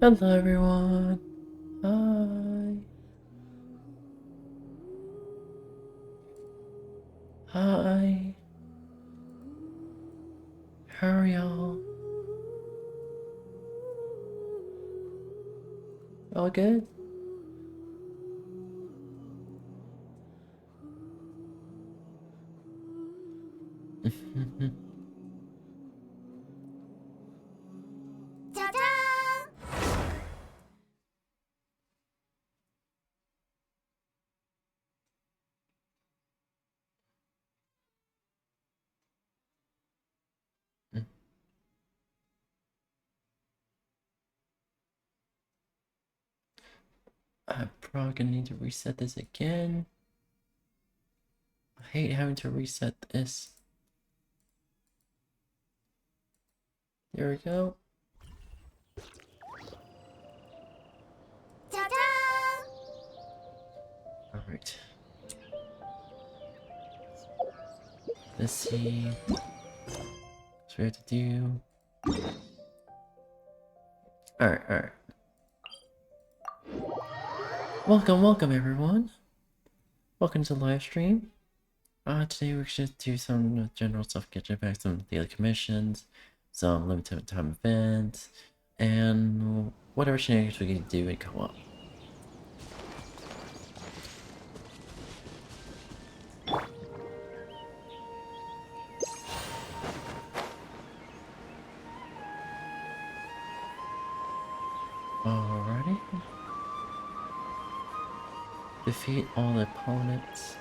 Hello everyone. Hi. Hi. How are y'all? All good? I'm probably gonna need to reset this again. I hate having to reset this. There we go. Alright. Let's see what we have to do. Alright. Welcome everyone. Welcome to the live stream. Today we're just do some general stuff, catch back, some daily commissions, some limited time events, and whatever shenanigans we can do in co-op. Alrighty. Defeat all opponents.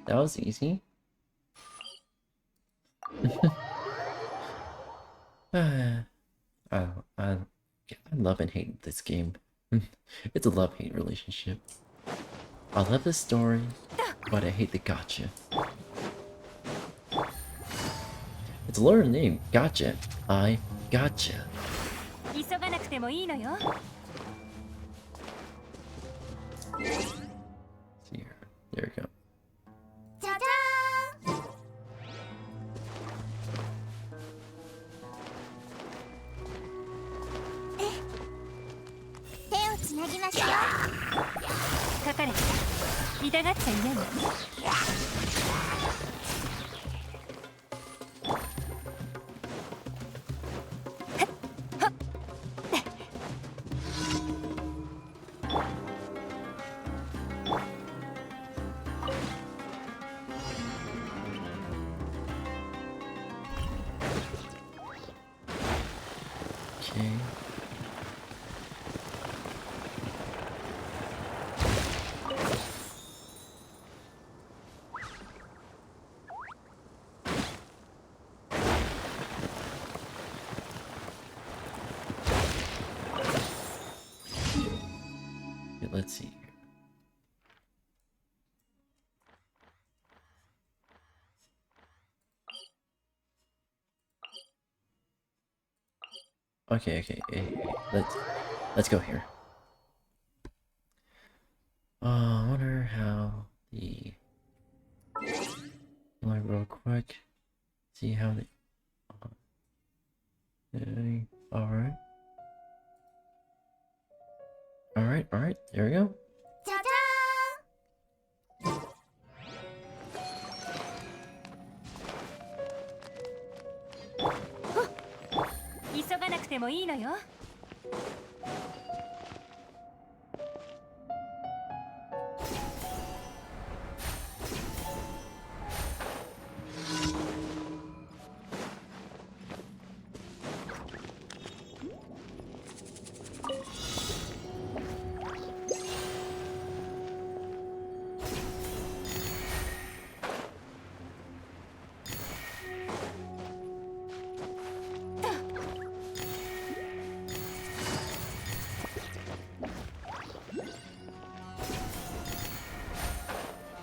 That was easy. I love and hate this game. It's a love-hate relationship. I love the story, but I hate the gotcha. It's a literal name, gotcha. I gotcha. See here. There we go. Let's see here. Okay. Hey, let's go here. I wonder how the like real quick. See how the Alright, there we go. てもいいのよ。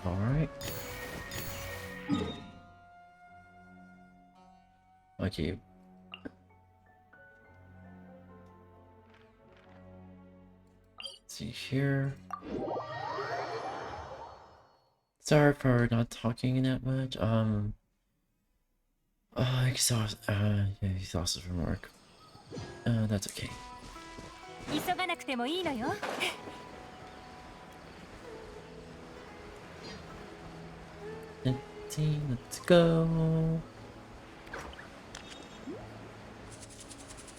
Alright. Okay. Let's see here. Sorry for not talking that much. Yeah, exhausted from work. That's okay. 急がなくてもいいのよ。Let's go.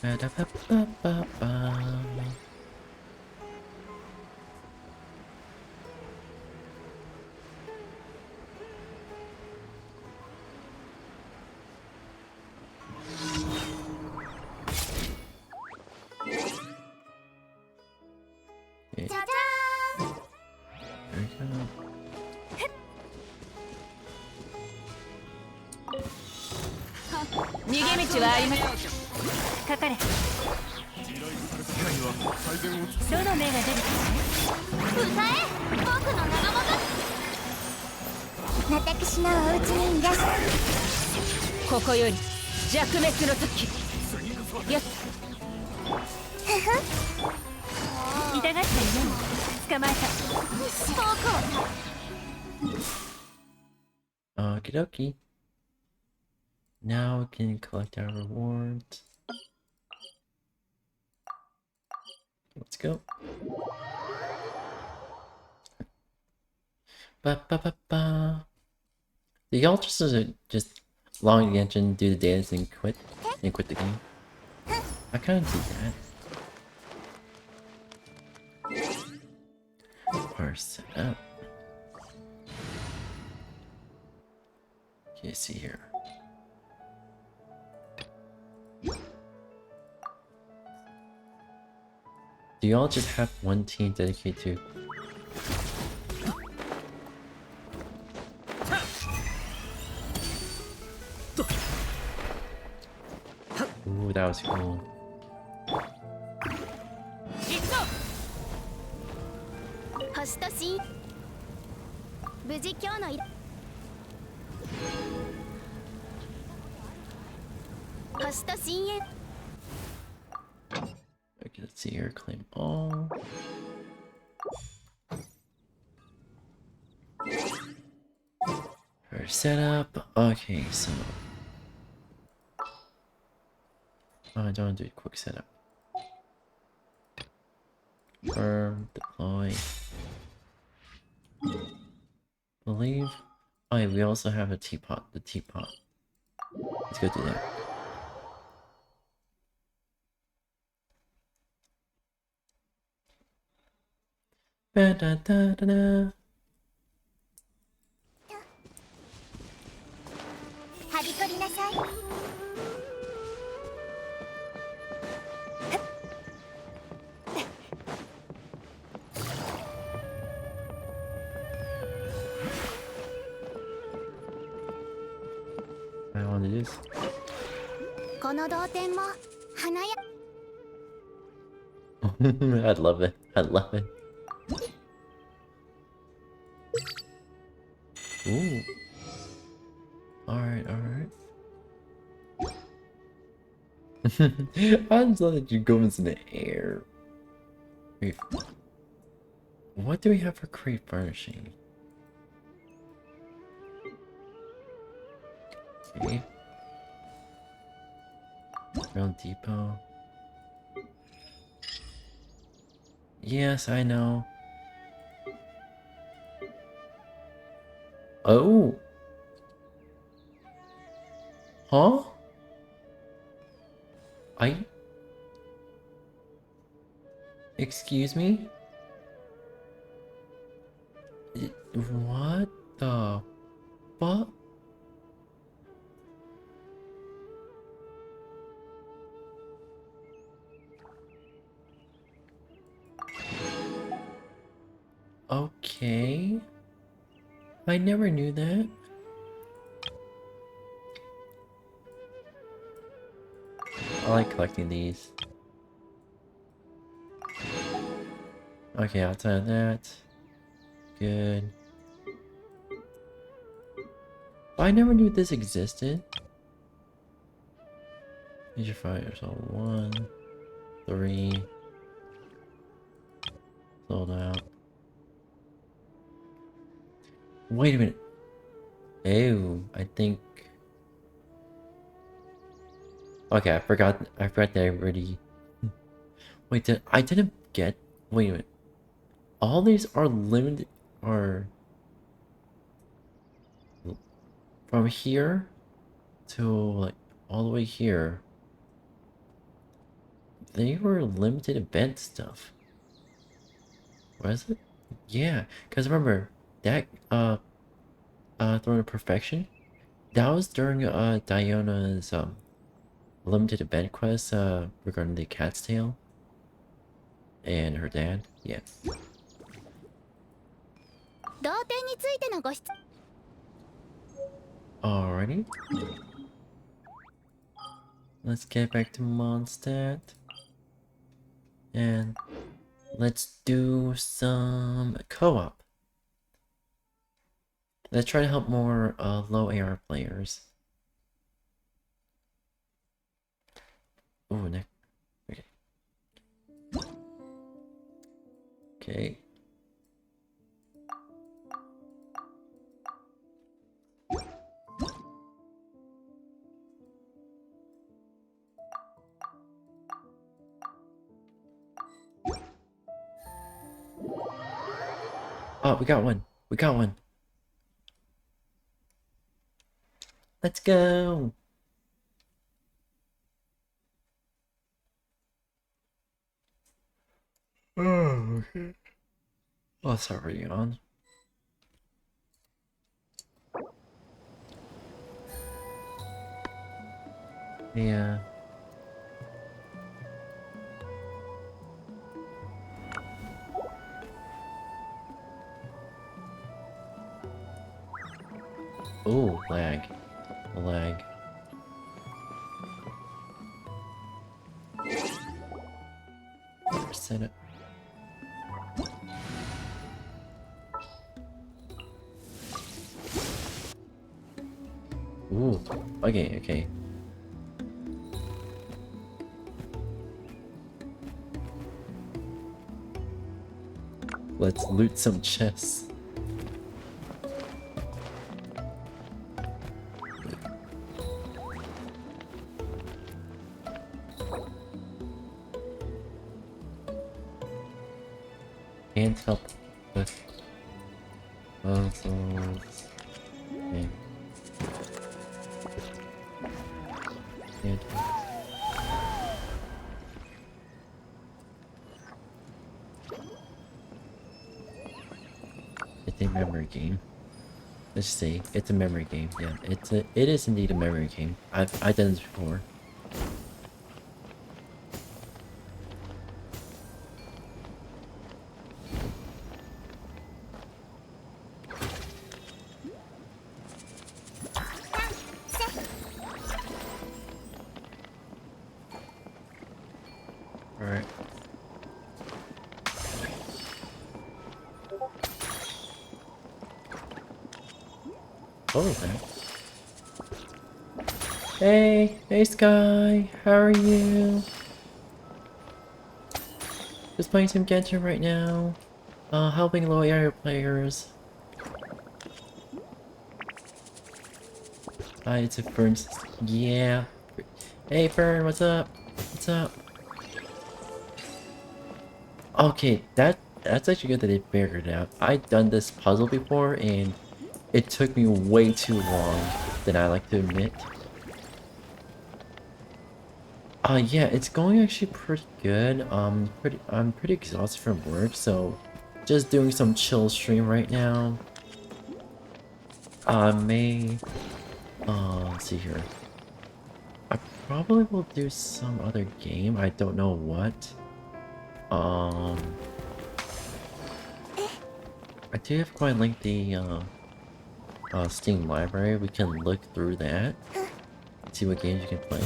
Ba-da-ba-ba-ba-ba. Okay. There we go. 逃げ道はあります。かかれ。どの目が出るか。歌え、僕の名が私のお家にいらっしゃい。ここより弱滅の時。よっ。痛がったよ。捕まえた。Okie dokie. Now we can collect our rewards. Let's go. Ba ba ba ba. Do y'all just log the engine, do the dance, and quit the game? I kind of do that. Parse it up. Okay, see here. Do y'all just have one team dedicated to? Ooh, that was cool. 星と新無事今日の星と深淵 Okay, let's see here. Claim all. For setup. Okay, so I don't want to do a quick setup. Confirm, deploy. Believe. Oh yeah, we also have a teapot. The teapot. Let's go do that. Ba da da da da. はびこりなさい。I want to do this. この同点も華や I love it. I love it. Ooh. Alright, alright. I just love that you go into the air. Wait. What do we have for crate furnishing? Okay. Rail depot. Yes, I know. Oh. Huh? Excuse me? What the fuck? Okay. I never knew that. I like collecting these. Okay, outside of that. Good. I never knew this existed. Major fighters on 1, 3. Sold out. Wait a minute. Oh, I think. Okay, I forgot that I already. Wait, I didn't get. Wait a minute. All these are limited. Are from here to like all the way here. They were limited event stuff. Was it? Yeah, because remember that Throne of Perfection. That was during Diana's limited event quest regarding the cat's tail and her dad. Yeah. 同点についてのご質 Alrighty. Let's get back to Mondstadt. And let's do some co-op. Let's try to help more low AR players. Ooh, neck. Okay. Okay. Oh, we got one. We got one. Let's go. Oh, okay. Oh, sorry, on. Yeah. Oh, lag. Lag. Set it. Ooh. Okay, okay. Let's loot some chests. Can't help with puzzles. Okay. Can't help. It's a memory game. Let's see. It's a memory game. Yeah, it is indeed a memory game. I've done this before. Alright. Oh, okay. Hey Sky, how are you? Just playing some Genshin right now. Helping low area players. Hi, it's a Fern. Yeah. Hey Fern, what's up? What's up? Okay, that's actually good that they figured it out. I've done this puzzle before and it took me way too long than I like to admit. Yeah, it's going actually pretty good. I'm pretty exhausted from work, so just doing some chill stream right now. May let's see here. I probably will do some other game. I don't know what. Um, I do have quite lengthy Steam library. We can look through that, see what games you can play.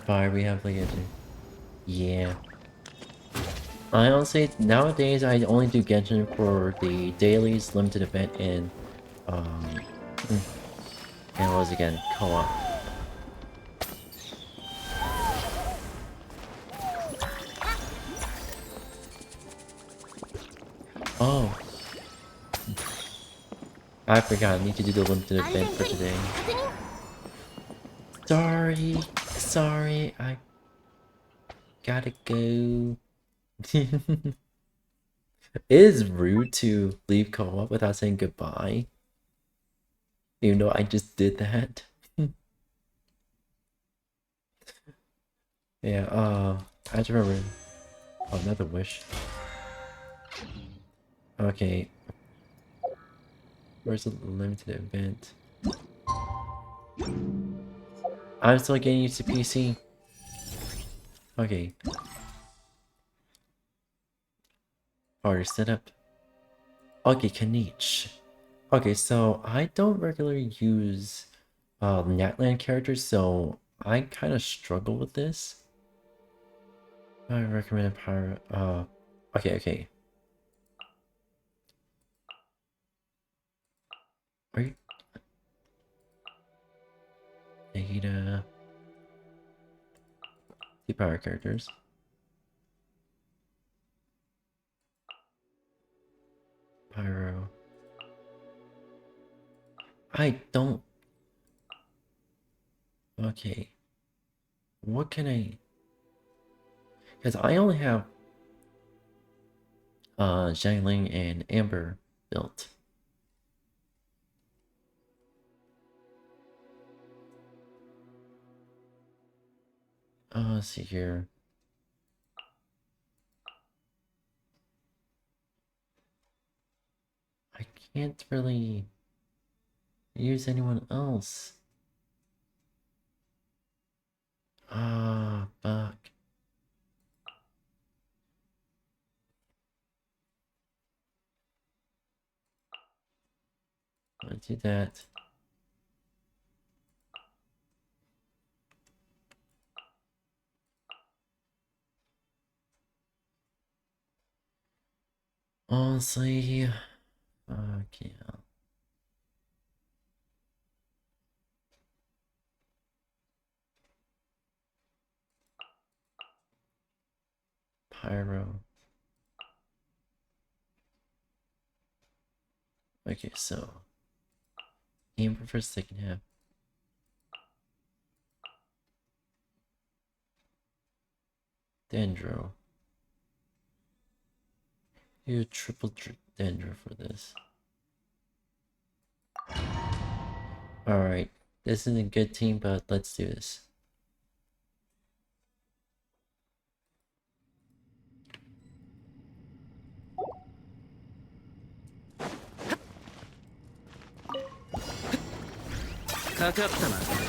Fire, we have like a yeah. I honestly nowadays I only do Genshin for the dailies, limited event, and and what was it again? Co-op. Oh, I forgot. I need to do the limited event for today. Sorry, I gotta go. It is rude to leave co-op without saying goodbye. Even though I just did that. Yeah, I just remember. Oh, another wish. Okay. Where's the limited event? I'm still getting used to PC. Okay. Harder setup. Okay, Kanich. Okay, so I don't regularly use Natland characters, so I kind of struggle with this. I recommend a pirate. Okay. Are you? Data. The power characters. Pyro. I don't. Okay. What can I? Because I only have Xiangling and Amber built. Let's see here. I can't really use anyone else. Ah, fuck. Let's do that. Honestly, fuck yeah. Pyro. Okay, so Amber for second half. Dendro. You triple Dendro for this. Alright, this isn't a good team, but let's do this. Come on.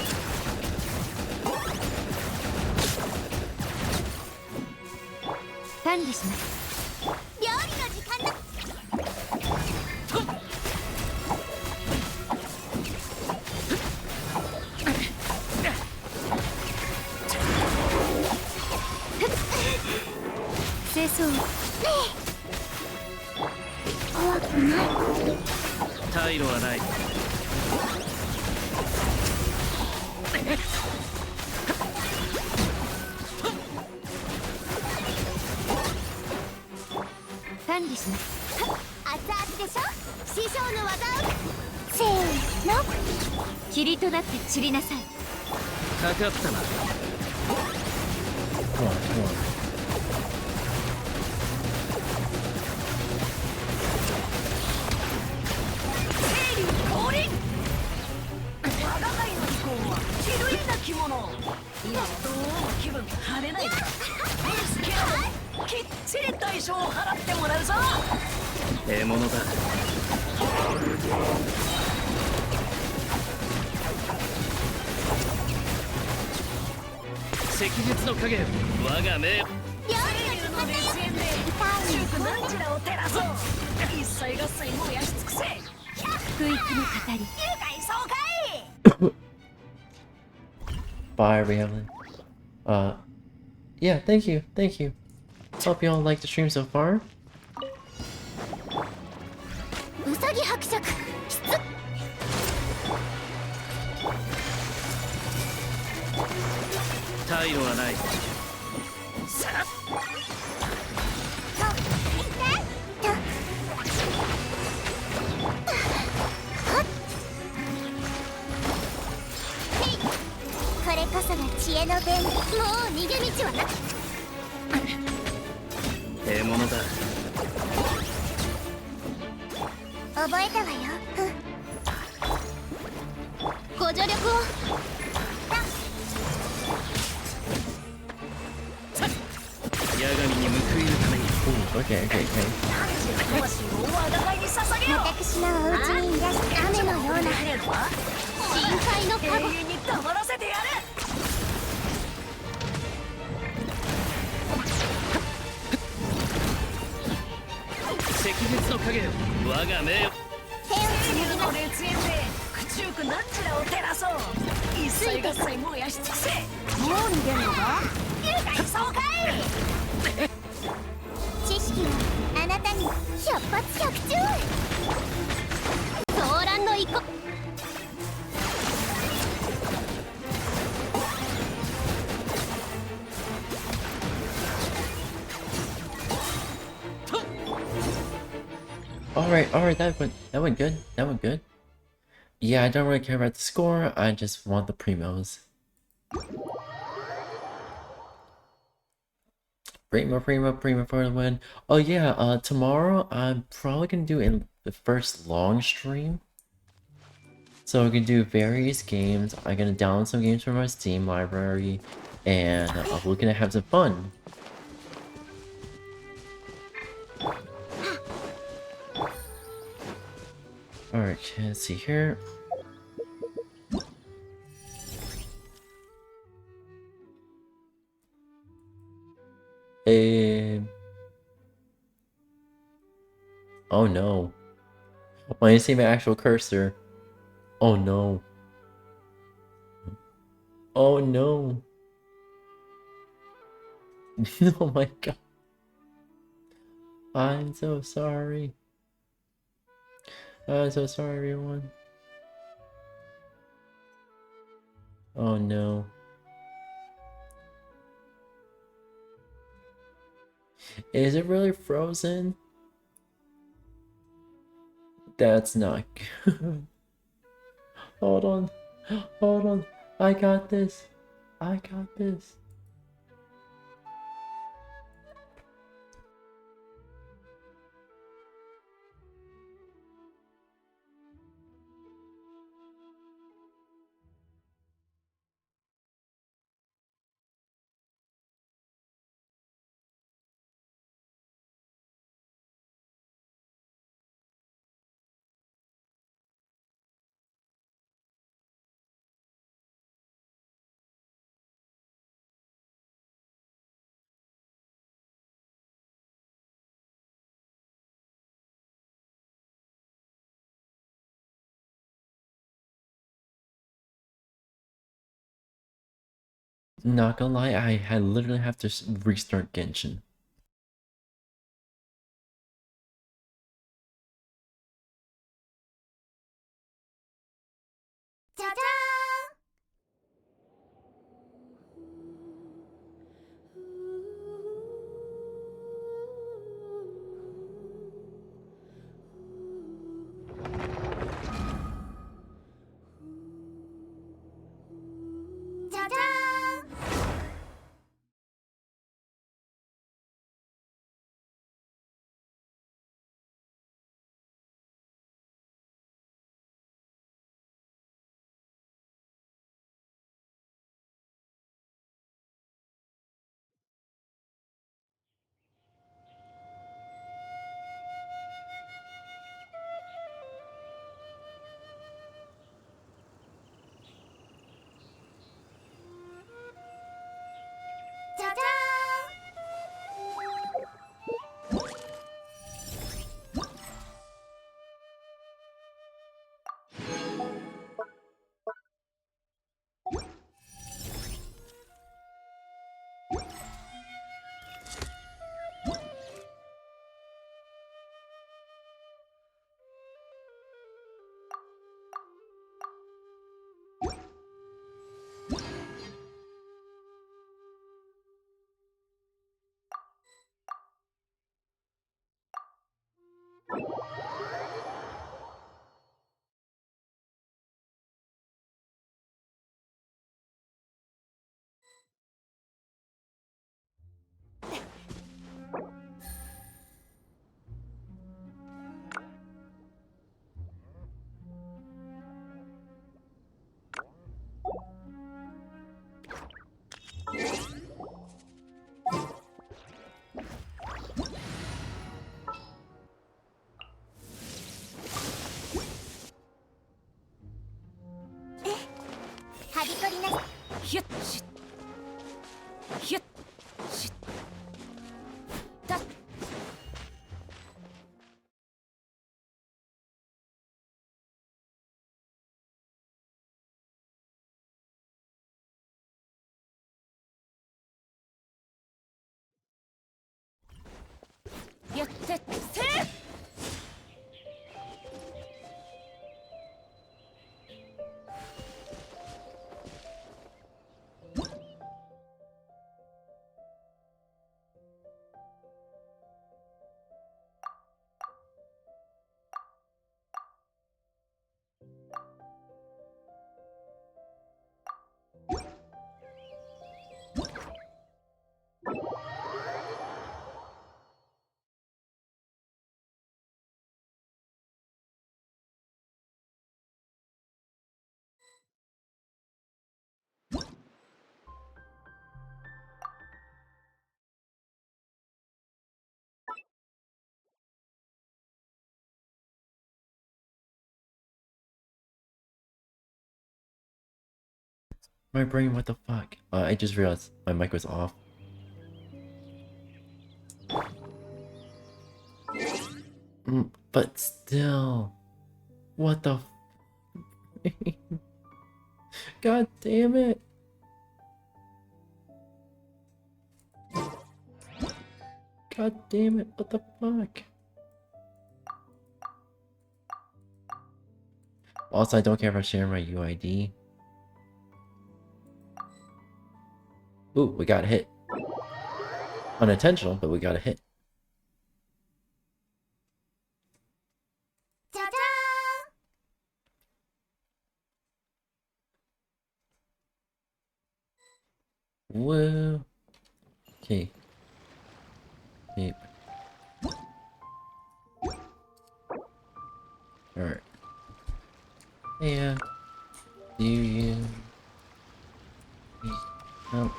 Bye, Raylan. Yeah, thank you, thank you. Hope y'all like the stream so far. ウサギ伯爵退路はない。これこそが知恵の弁。もう逃げ道はなく。獲物だ。覚えたわよ。ご助力を。八神に報いるために。Okay. 私のお家にいらした雨のような深海のカゴ。赤月の影よ、我が命よ。手をつなぎます。ついてこい。もう逃げるのか。知識はあなたに百発百中。騒乱の一個。Alright, that went good. Yeah, I don't really care about the score, I just want the primos. Primo for the win. Oh yeah, tomorrow I'm probably gonna do the first long stream. So we can do various games. I'm gonna download some games from my Steam library, and we're gonna have some fun. Alright, let's see here. Oh no. Why didn't see my actual cursor? Oh no. Oh no. Oh my god. I'm so sorry. I'm so sorry, everyone. Oh no. Is it really frozen? That's not good. Hold on. Hold on. I got this. I got this. Not gonna lie, I literally have to restart Genshin. ヒュッシュッヒュッシュッタッやってせー My brain, what the fuck? I just realized my mic was off. But still, what the God damn it! God damn it, what the fuck? Also, I don't care if I share my UID. Ooh, we got a hit. Unintentional, but we got a hit. じゃじゃ Woo. Okay. Yep. Alright. Yeah. Do you... No.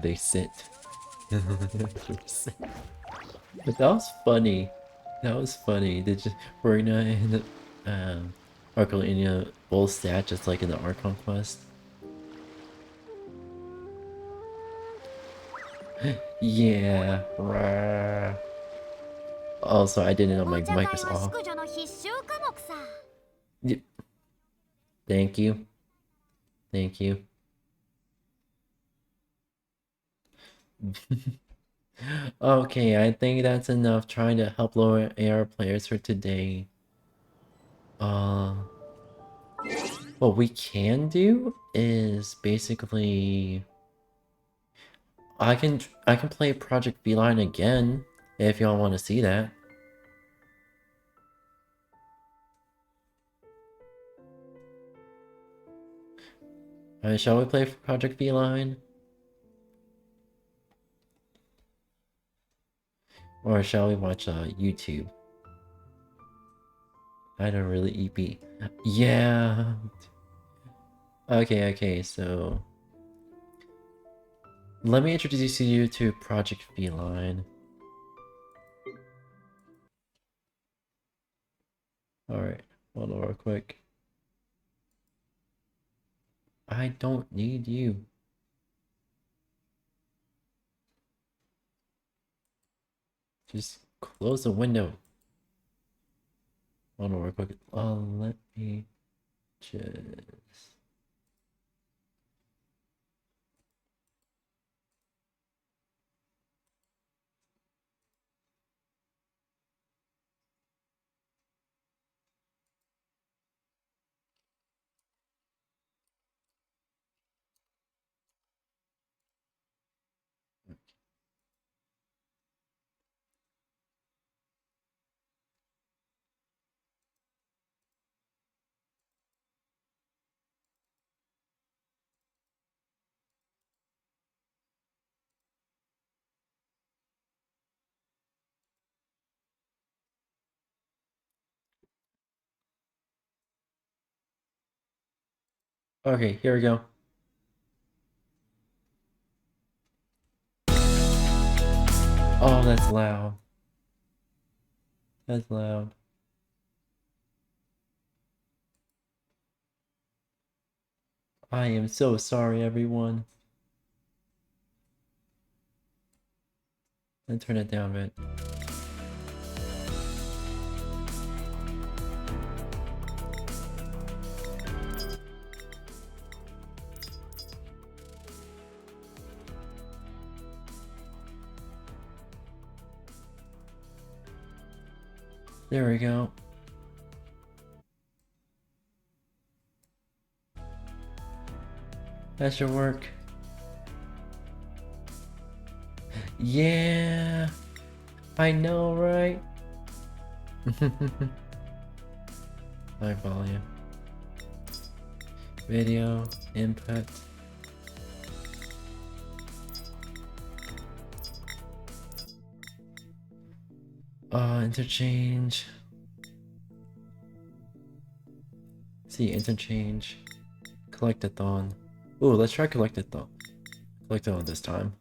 They sit. But that was funny. That was funny. They just Marina and Arcolina both stat just like in the Archon quest. Yeah. Rah. Also, I didn't know my mic was off. Yep. Thank you. Thank you. Okay, I think that's enough trying to help lower AR players for today. What we can do is basically I can play Project Beeline again if y'all want to see that. Shall we play Project Beeline? Or shall we watch YouTube? I don't really EP. Yeah. Okay, so let me introduce you to Project Feline. Alright, hold on real quick. I don't need you. Just close the window. Hold on real quick. Let me just... Okay, here we go. Oh, that's loud. That's loud. I am so sorry, everyone. And turn it down a bit. There we go. That should work. Yeah, I know, right? High volume. Video input. Interchange. See, interchange. Collectathon. Ooh, let's try collectathon. Collectathon this time.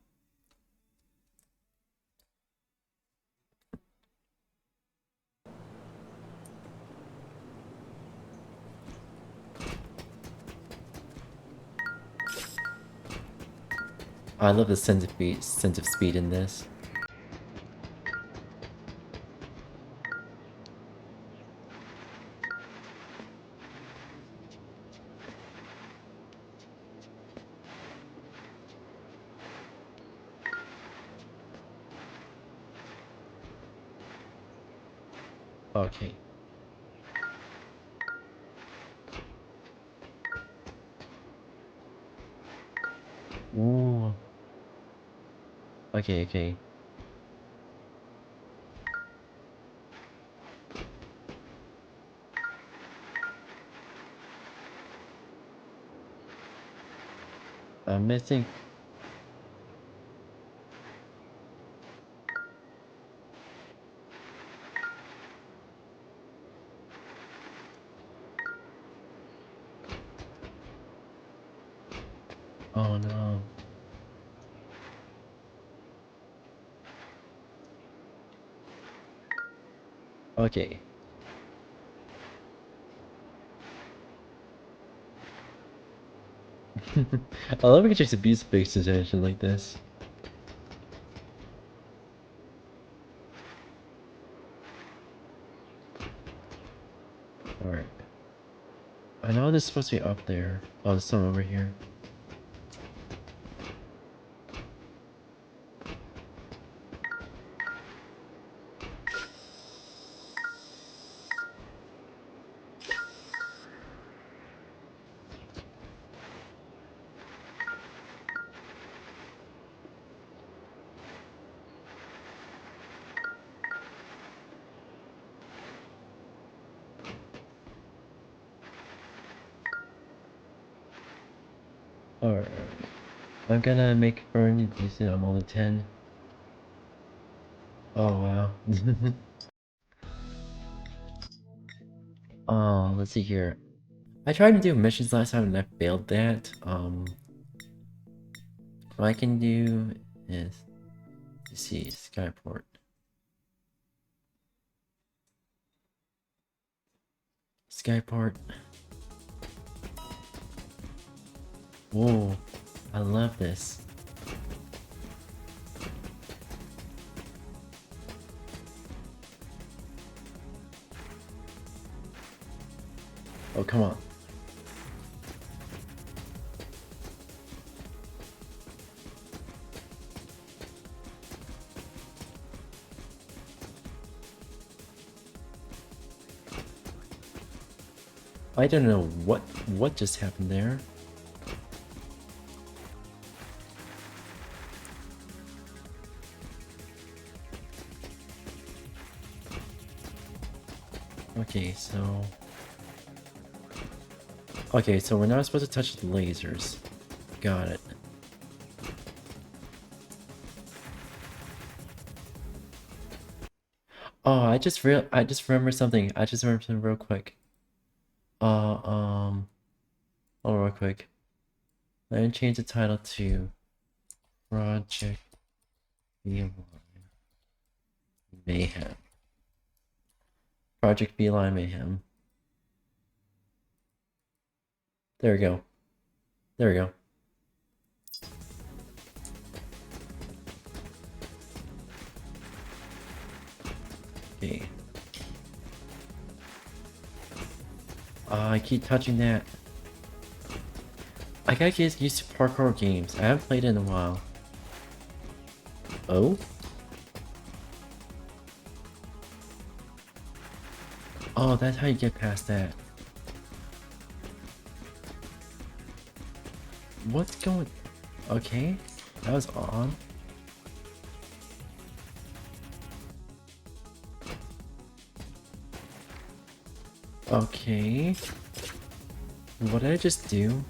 I love the sense of speed in this. Okay. Ooh. Okay, okay. I'm missing. Oh no. Okay. I love when you just abuse big situation like this. Alright. I know this is supposed to be up there. Oh, there's some over here. Alright. I'm gonna make burn decent. I'm only 10. Oh wow. Oh, let's see here. I tried to do missions last time and I failed that. What I can do is, let's see, Skyport. Skyport. Whoa, I love this. Oh, come on. I don't know what just happened there. Okay, so... Okay, so we're not supposed to touch the lasers. Got it. Oh, I just remembered something. I just remembered something real quick. Oh, real quick. Let me change the title to Project V1. Mayhem. Project Beeline Mayhem. There we go. There we go. Okay. I keep touching that. I gotta get used to parkour games. I haven't played in a while. Oh? Oh, that's how you get past that. What's going... Okay, that was odd. Okay. What did I just do?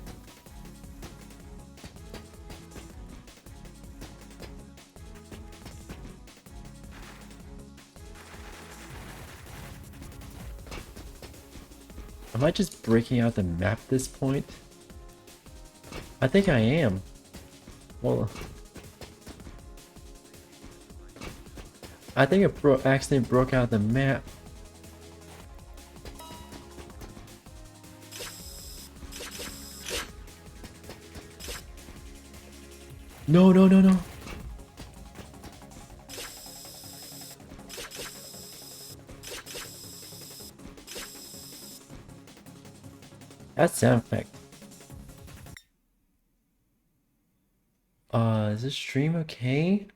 Am I just breaking out the map at this point? I think I am. Well, I think I accidentally broke out the map. No, no, no, no. That's sound effect. Is this stream okay?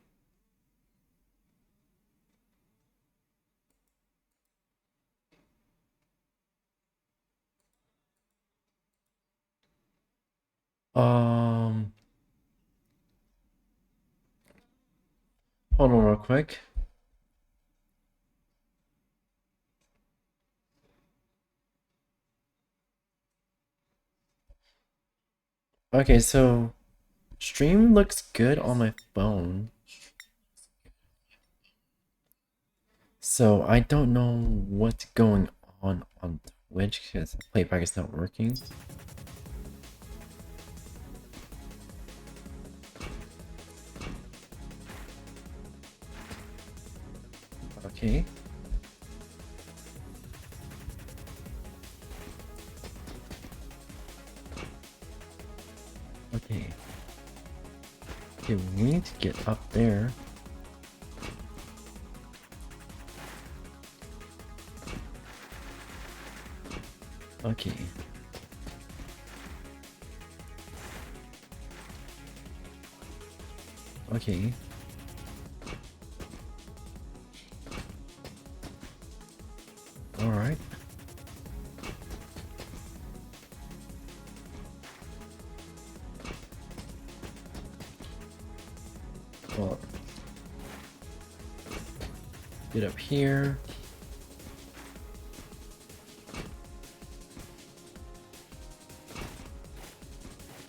Hold on real quick. Okay, so stream looks good on my phone. So I don't know what's going on Twitch because playback is not working. Okay. Okay. Okay, we need to get up there. Okay. Okay. All right. Well, get up here.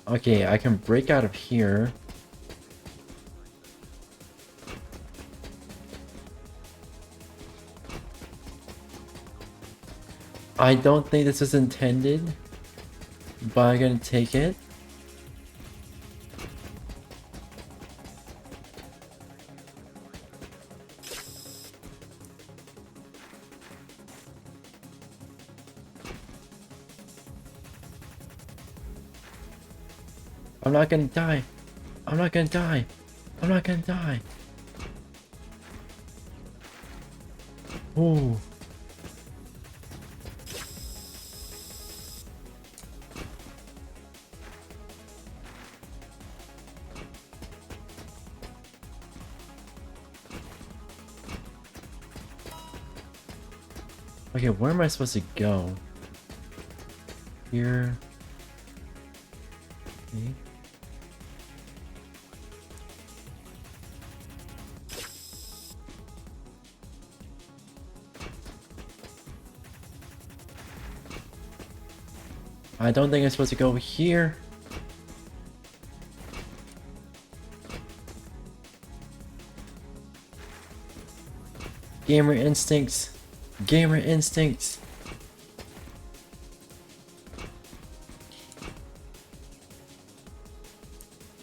Okay, I can break out of here. I don't think this is intended, but I'm gonna take it. I'm not gonna die. I'm not gonna die. I'm not gonna die. Ooh. Okay, where am I supposed to go? Here. Okay. I don't think I'm supposed to go here. Gamer instincts. Gamer instincts.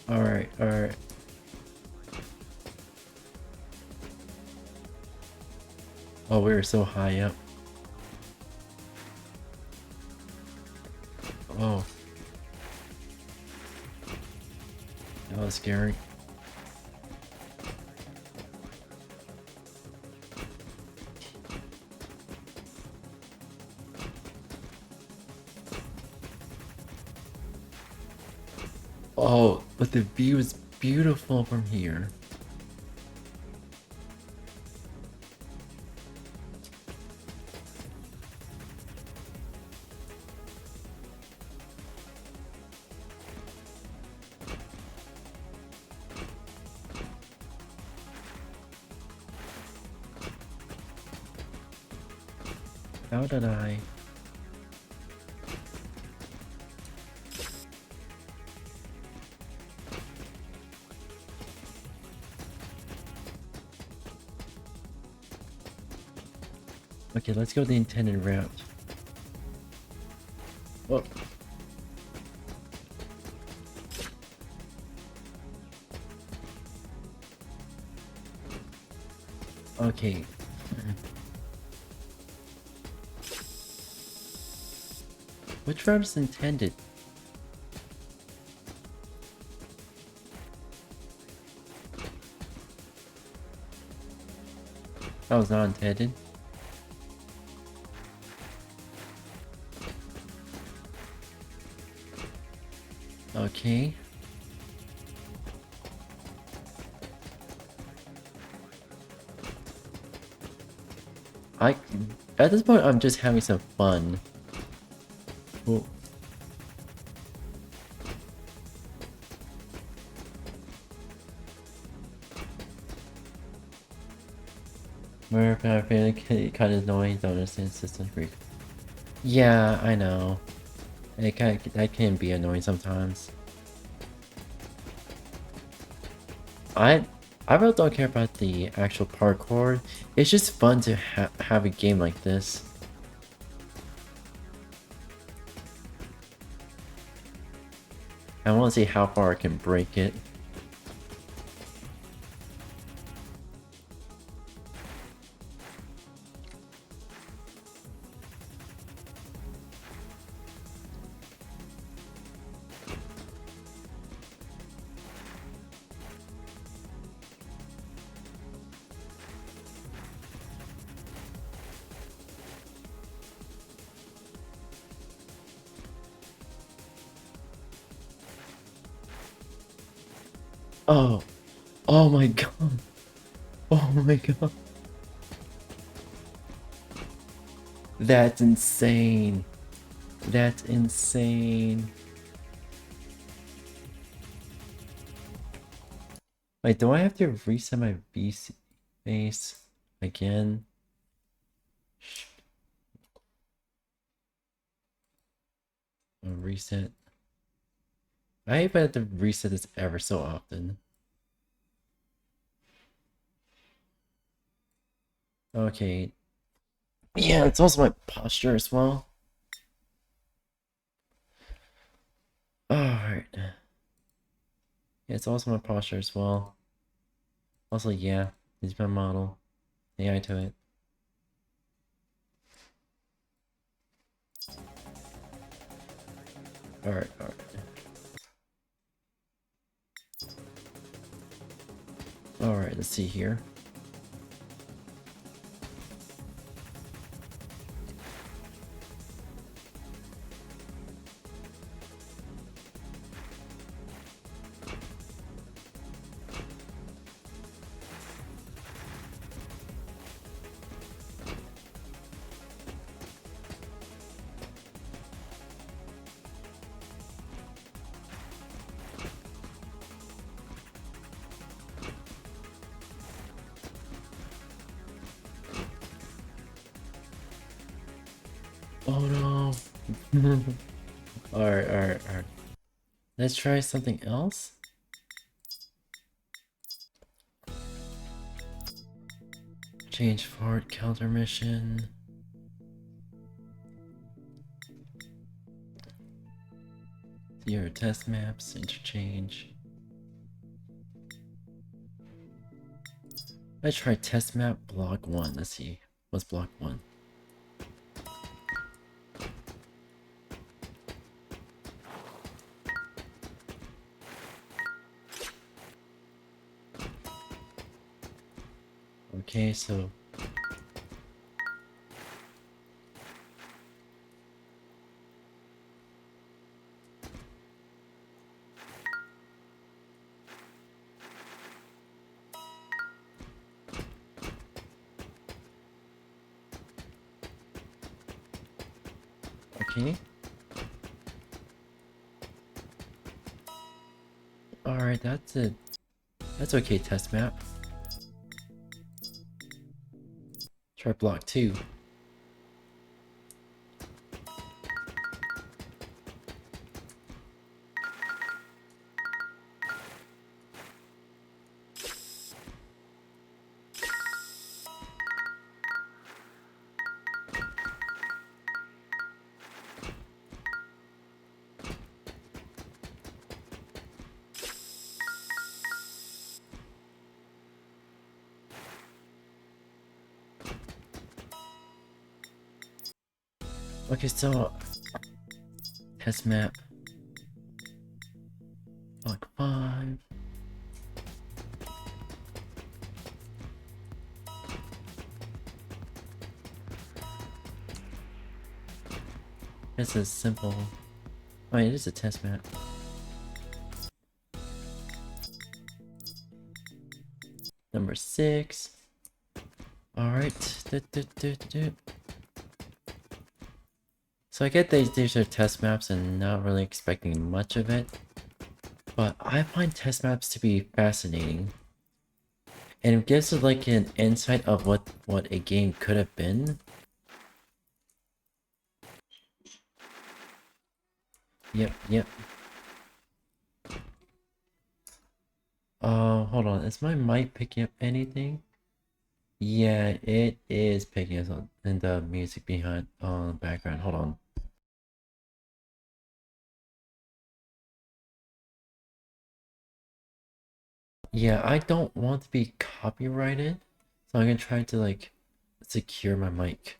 Alright, alright. Oh, we were so high up. Oh. That was scary. Oh, but the view is beautiful from here. How did I? Okay, let's go the intended route. Oh. Okay. Which route is intended? That was not intended. Okay. At this point, I'm just having some fun. Ooh. Where I feel kind of annoying, don't understand system freak. Yeah, I know. That can be annoying sometimes. I really don't care about the actual parkour. It's just fun to have a game like this. I want to see how far I can break it. Oh, oh my god. Oh my god. That's insane. That's insane. Wait, do I have to reset my VC base again? Reset. I have to reset this ever so often. Okay. Yeah, it's also my posture as well. Alright. Yeah, it's also my posture as well. Also, yeah, it's my model. AI to it. Alright, alright. Alright, let's see here. Oh no. Alright, alright, alright. Let's try something else. Change forward counter mission. See your test maps, interchange. Let's try test map block 1. Let's see. What's block 1? Okay, so okay. Alright, that's it. That's okay, test map. Try block 2. Okay, so test map. Block 5. It's a simple. Oh, it is a test map. Number 6. Alright. So I get these are test maps and not really expecting much of it. But I find test maps to be fascinating. And it gives us like an insight of what a game could have been. Yep. Hold on. Is my mic picking up anything? Yeah, it is picking us up and the music behind background. Hold on. Yeah, I don't want to be copyrighted, so I'm gonna try to like secure my mic.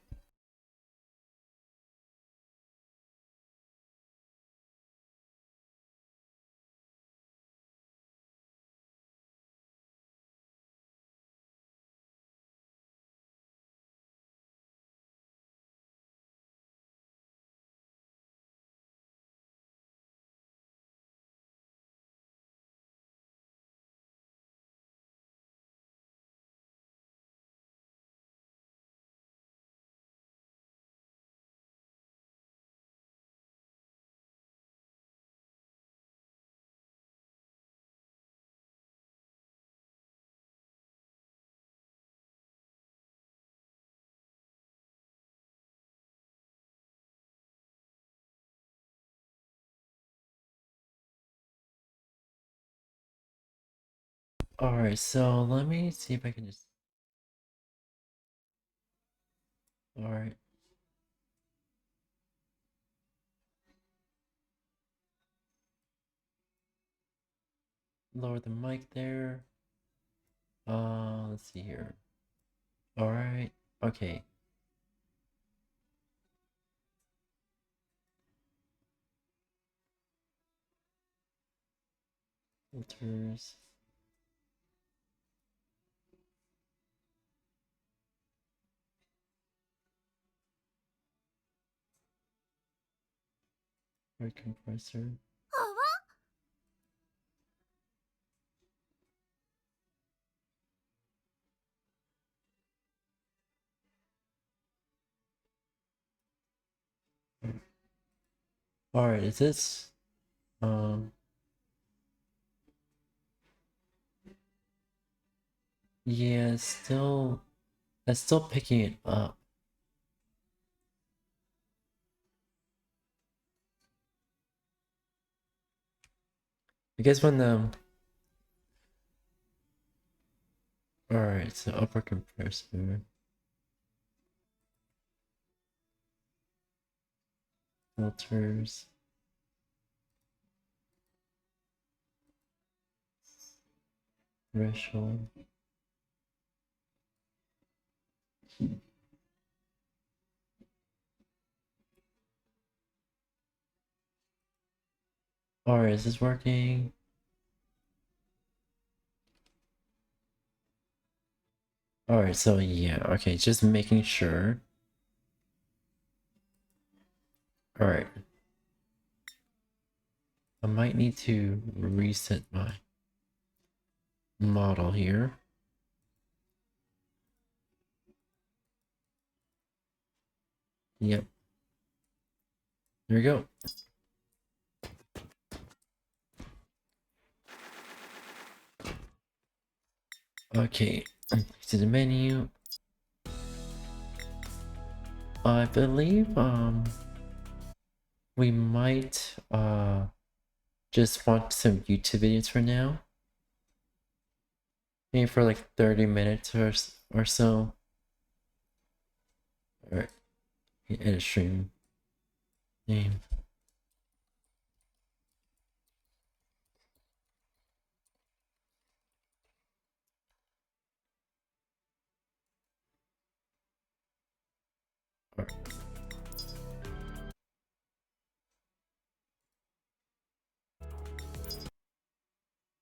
Alright, so let me see if I can just. Alright. Lower the mic there. Let's see here. Alright. Okay. Filters. Word compressor. Alright, is this yeah, it's still picking it up. Because when the alright, so upper compressor. Filters. Threshold. Alright, is this working? Alright, so yeah, okay, just making sure. Alright. I might need to reset my model here. Yep. There we go. Okay, to the menu. I believe we might just watch some YouTube videos for now. Maybe for like 30 minutes or so. Alright. Edit stream name.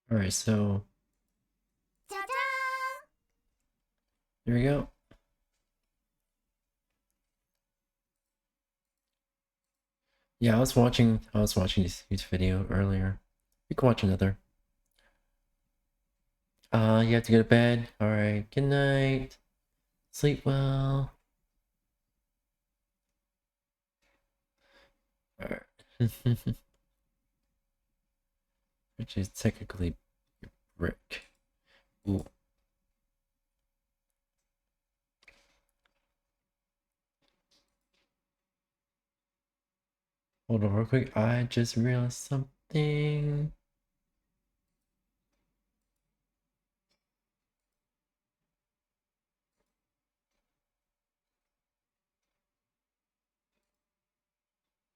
Alright, so there we go. Yeah, I was watching this video earlier. We can watch another. You have to go to bed. Alright, good night. Sleep well. Alright. Which is technically brick. Ooh. Hold on real quick. I just realized something.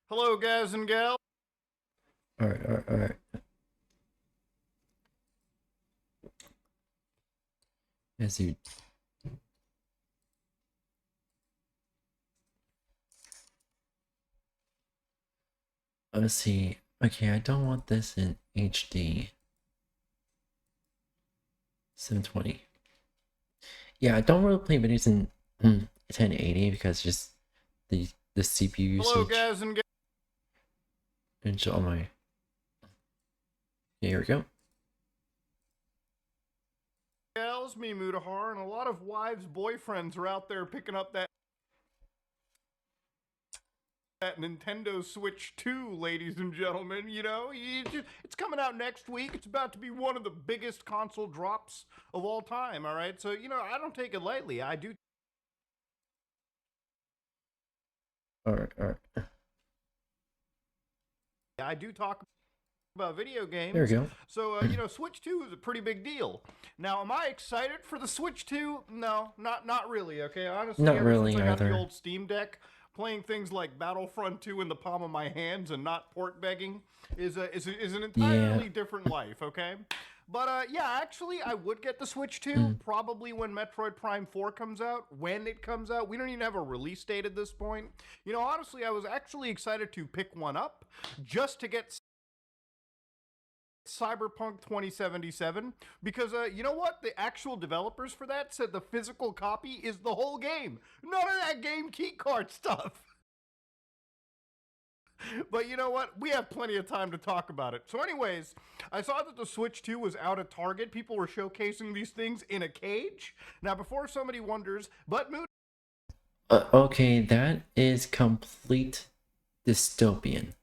Hello, guys and gals. Alright. As you let's see. Okay, I don't want this in HD. 720. Yeah, I don't really play videos in 1080 because just the CPU usage. Hello, guys and And all my. Here we go. gals. Me, Mutahar, and a lot of wives' boyfriends are out there picking up that Nintendo Switch 2, ladies and gentlemen. You know, it's coming out next week. It's about to be one of the biggest console drops of all time, all right? So, you know, I don't take it lightly. I do. Alright. I do talk about video games. There we go. So, you know, Switch 2 is a pretty big deal. Now, am I excited for the Switch 2? No, not really, okay? Honestly, Not ever really since I got the either. old Steam Deck, playing things like Battlefront 2 in the palm of my hands and not port begging is an entirely different life, okay? But yeah, actually, I would get the Switch 2 probably when Metroid Prime 4 comes out. When it comes out, we don't even have a release date at this point. You know, honestly, I was actually excited to pick one up just to get Cyberpunk 2077 because you know what, the actual developers for that said the physical copy is the whole game, none of that game key card stuff. But you know what, we have plenty of time to talk about it. So anyways, I saw that the Switch 2 was out at Target. People were showcasing these things in a cage. Now before somebody wonders, but Mood, Okay, that is complete dystopian.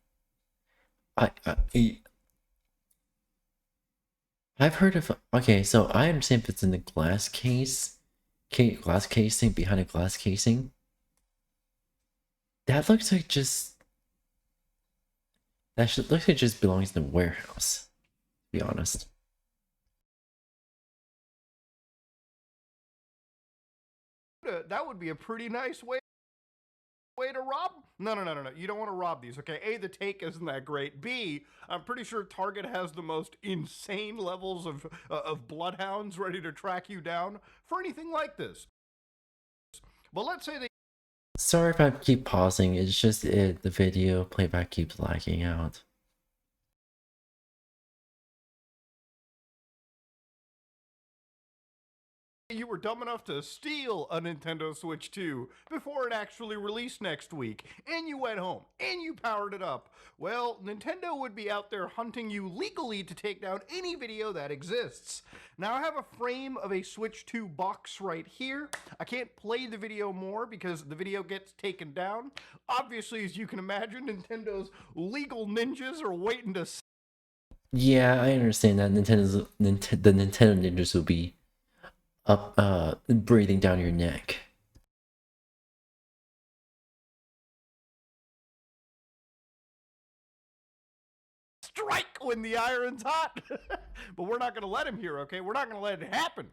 I've heard of. Okay, so I understand if it's in the glass glass casing behind a glass casing. That looks like just. Looks like it just belongs in the warehouse. To be honest. that would be a pretty nice way to rob? No. You don't want to rob these, okay? A, the take isn't that great. B, I'm pretty sure Target has the most insane levels of bloodhounds ready to track you down for anything like this. But let's say they. Sorry if I keep pausing. It's just the video playback keeps lagging out. you were dumb enough to steal a Nintendo Switch 2 before it actually released next week, and you went home, and you powered it up, well, Nintendo would be out there hunting you legally to take down any video that exists. Now, I have a frame of a Switch 2 box right here. I can't play the video more because the video gets taken down. Obviously, as you can imagine, Nintendo's legal ninjas are waiting to... Yeah, I understand that the Nintendo ninjas will be up, breathing down your neck. Strike when the iron's hot. But we're not going to let him here, okay? We're not going to let it happen.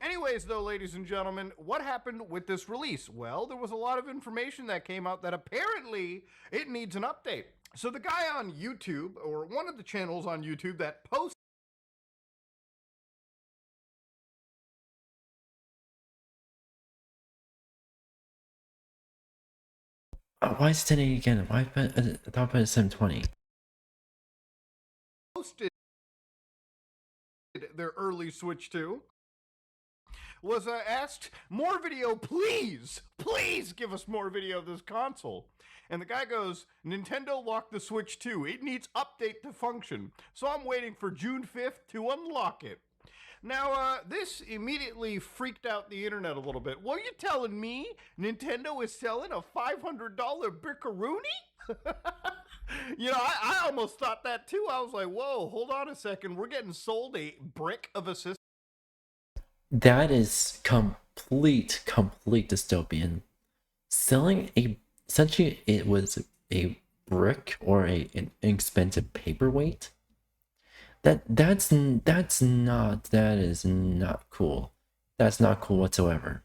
Anyways, though, ladies and gentlemen, what happened with this release? Well, there was a lot of information that came out that apparently it needs an update. So the guy on YouTube, or one of the channels on YouTube that posts Why is it 1080 again? Why I thought it was 720? posted their early Switch 2 was asked, more video, please give us more video of this console. And the guy goes, Nintendo locked the Switch 2. It needs update to function. So I'm waiting for June 5th to unlock it. Now, this immediately freaked out the internet a little bit. What are you telling me? Nintendo is selling a $500 brickaroonie? You know, I almost thought that too. I was like, whoa, hold on a second. We're getting sold a brick of a system. That is complete dystopian. Selling essentially it was a brick or an expensive paperweight. That is not cool. That's not cool whatsoever.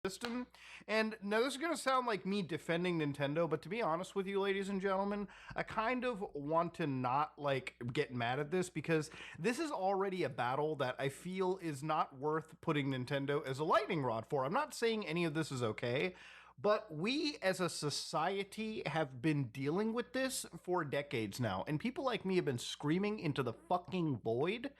System. And now this is going to sound like me defending Nintendo, but to be honest with you, ladies and gentlemen, I kind of want to not like get mad at this because this is already a battle that I feel is not worth putting Nintendo as a lightning rod for. I'm not saying any of this is okay, but we as a society have been dealing with this for decades now, and people like me have been screaming into the fucking void.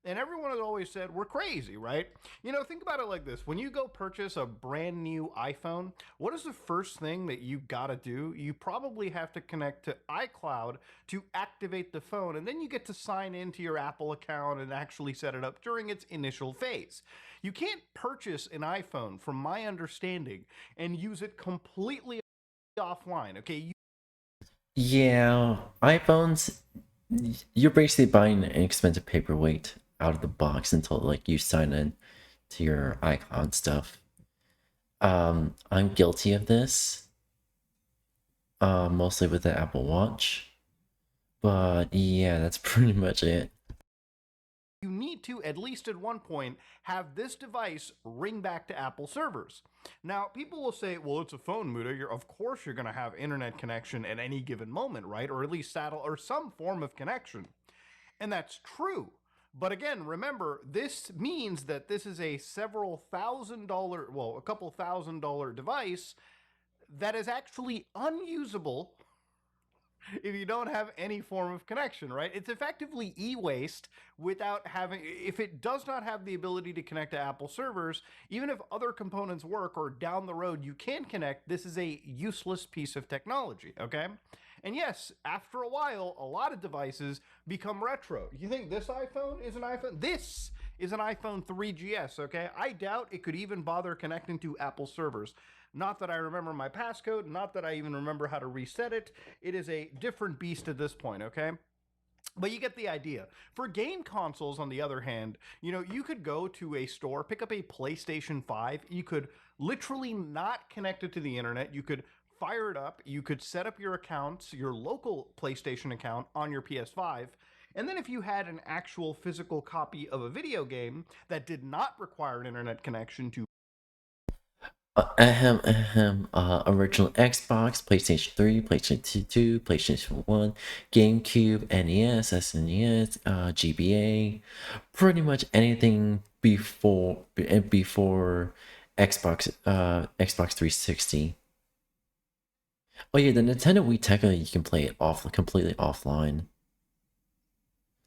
And everyone has always said, we're crazy, right? You know, think about it like this. When you go purchase a brand new iPhone, what is the first thing that you gotta do? You probably have to connect to iCloud to activate the phone, and then you get to sign into your Apple account and actually set it up during its initial phase. You can't purchase an iPhone, from my understanding, and use it completely offline, okay? Yeah, iPhones, you're basically buying an expensive paperweight out of the box until like you sign in to your icon stuff. I'm guilty of this, mostly with the Apple Watch, but yeah, that's pretty much it. You need to, at least at one point, have this device ring back to Apple servers. Now, people will say, well, it's a phone, Muda. Of course you're going to have internet connection at any given moment, right? Or at least satellite or some form of connection. And that's true. But again, remember, this means that this is a several $1,000, well, a couple $1,000 device that is actually unusable if you don't have any form of connection, right? It's effectively e-waste without having, if it does not have the ability to connect to Apple servers, even if other components work or down the road you can connect, this is a useless piece of technology, okay? And yes, after a while, a lot of devices become retro. You think this iPhone is an iPhone? This is an iPhone 3GS, okay? I doubt it could even bother connecting to Apple servers. Not that I remember my passcode, not that I even remember how to reset it. It is a different beast at this point, okay? But you get the idea. For game consoles, on the other hand, you know, you could go to a store, pick up a PlayStation 5. You could literally not connect it to the internet. You could fire it up. You could set up your accounts, your local PlayStation account on your PS5. And then if you had an actual physical copy of a video game that did not require an internet connection to Original Xbox, PlayStation 3, PlayStation 2, PlayStation 1, GameCube, NES, SNES, GBA, pretty much anything before Xbox 360. Oh yeah, the Nintendo Wii technically you can play it completely offline.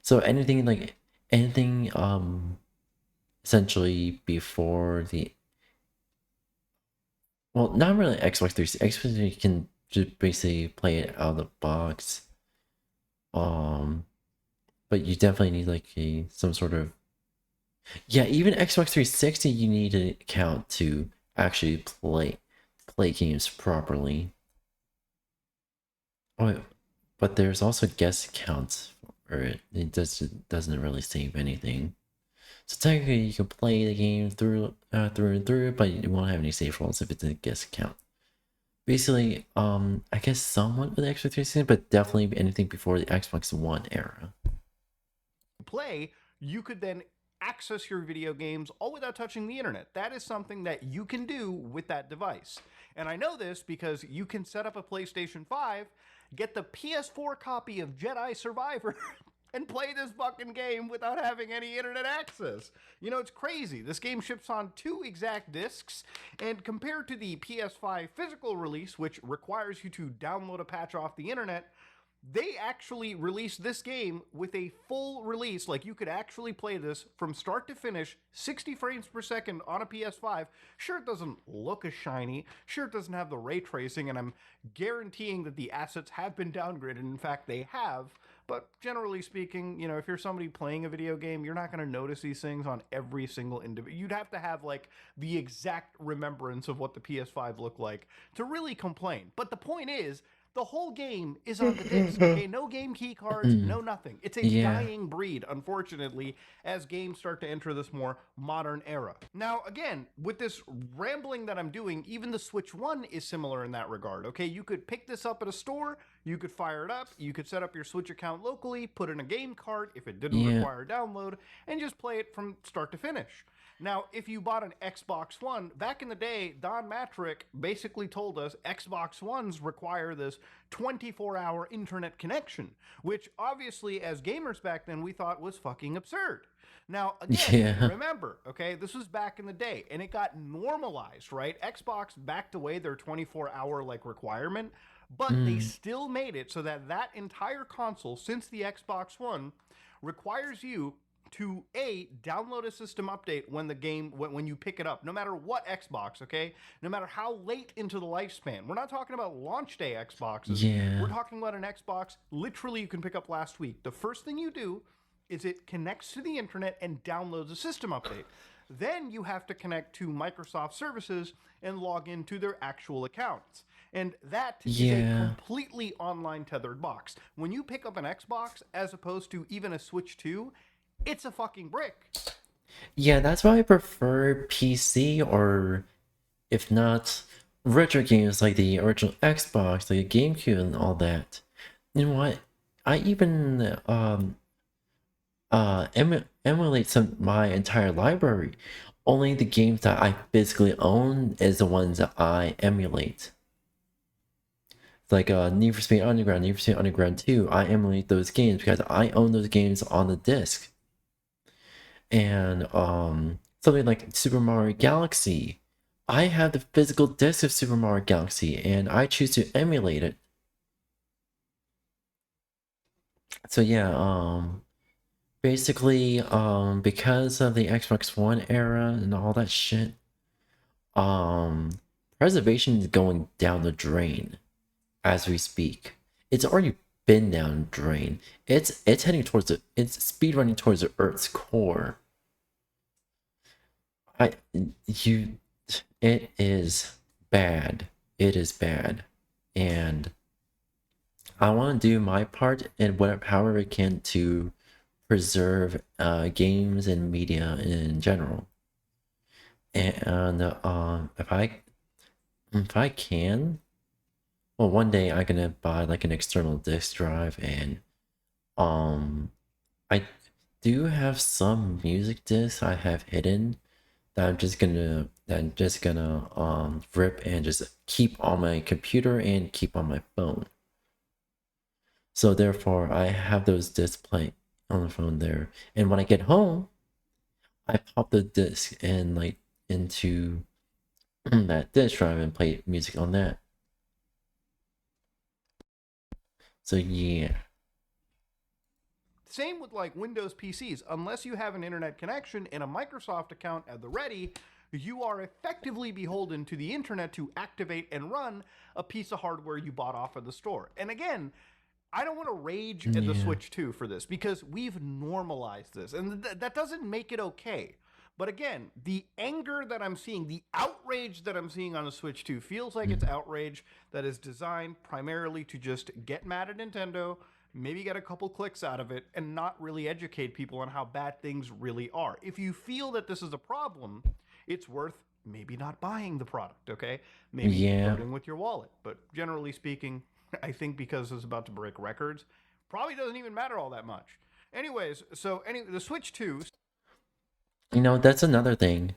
So anything essentially before the, well, not really Xbox 360. Xbox 360 can just basically play it out of the box. But you definitely need like some sort of, yeah, even Xbox 360 you need an account to actually play games properly. Oh, but there's also guest accounts for it. It doesn't really save anything. So technically, you can play the game through and through, but you won't have any save files if it's a guest account. Basically, I guess somewhat with the Xbox 360, but definitely anything before the Xbox One era. Play, you could then access your video games all without touching the internet. That is something that you can do with that device. And I know this because you can set up a PlayStation 5, get the PS4 copy of Jedi Survivor, and play this fucking game without having any internet access. You know, it's crazy. This game ships on 2 exact discs, and compared to the PS5 physical release, which requires you to download a patch off the internet, they actually released this game with a full release. Like, you could actually play this from start to finish, 60 frames per second on a PS5. Sure, it doesn't look as shiny. Sure, it doesn't have the ray tracing, and I'm guaranteeing that the assets have been downgraded. In fact, they have. But generally speaking, you know, if you're somebody playing a video game, you're not going to notice these things on every single individual. You'd have to have, like, the exact remembrance of what the PS5 looked like to really complain. But the point is, the whole game is on the disc, okay? No game key cards, no nothing. It's a dying breed, unfortunately, as games start to enter this more modern era. Now, again, with this rambling that I'm doing, even the Switch 1 is similar in that regard, okay? You could pick this up at a store, you could fire it up, you could set up your Switch account locally, put in a game cart if it didn't require download, and just play it from start to finish. Now, if you bought an Xbox One, back in the day, Don Matrick basically told us Xbox Ones require this 24-hour internet connection, which obviously, as gamers back then, we thought was fucking absurd. Now, again, remember, okay, this was back in the day, and it got normalized, right? Xbox backed away their 24-hour, like, requirement, but they still made it so that that entire console, since the Xbox One, requires you to download a system update when the game when you pick it up, no matter what Xbox, okay? No matter how late into the lifespan. We're not talking about launch day Xboxes. Yeah. We're talking about an Xbox literally you can pick up last week. The first thing you do is it connects to the internet and downloads a system update. Then you have to connect to Microsoft services and log into their actual accounts. And that is a completely online tethered box. When you pick up an Xbox, as opposed to even a Switch 2, it's a fucking brick. Yeah, that's why I prefer PC, or if not, retro games like the original Xbox, like the GameCube and all that. You know what? I even emulate my entire library. Only the games that I physically own is the ones that I emulate. Like Need for Speed Underground, Need for Speed Underground 2, I emulate those games because I own those games on the disc. And something like Super Mario Galaxy, I have the physical disc of Super Mario Galaxy and I choose to emulate it. So yeah, basically, because of the Xbox One era and all that shit, preservation is going down the drain as we speak. It's already been down the drain. It's heading towards it's speed running towards the Earth's core. It is bad. It is bad. And I want to do my part in however I can to preserve games and media in general. And if I can, well, one day I'm gonna buy like an external disk drive, and I do have some music discs I have hidden that I'm just gonna rip and just keep on my computer and keep on my phone. So therefore, I have those discs playing on the phone there, and when I get home, I pop the disc and like into that disk drive and play music on that. So yeah. Same with like Windows PCs. Unless you have an internet connection and a Microsoft account at the ready, you are effectively beholden to the internet to activate and run a piece of hardware you bought off of the store. And again, I don't want to rage at the Switch 2 for this because we've normalized this, and that doesn't make it okay. But again, the anger that I'm seeing, the outrage that I'm seeing on the Switch 2 feels like it's outrage that is designed primarily to just get mad at Nintendo, maybe get a couple clicks out of it, and not really educate people on how bad things really are. If you feel that this is a problem, it's worth maybe not buying the product, okay? Maybe voting with your wallet. But generally speaking, I think because it's about to break records, probably doesn't even matter all that much. Anyways, so the Switch 2... You know, that's another thing.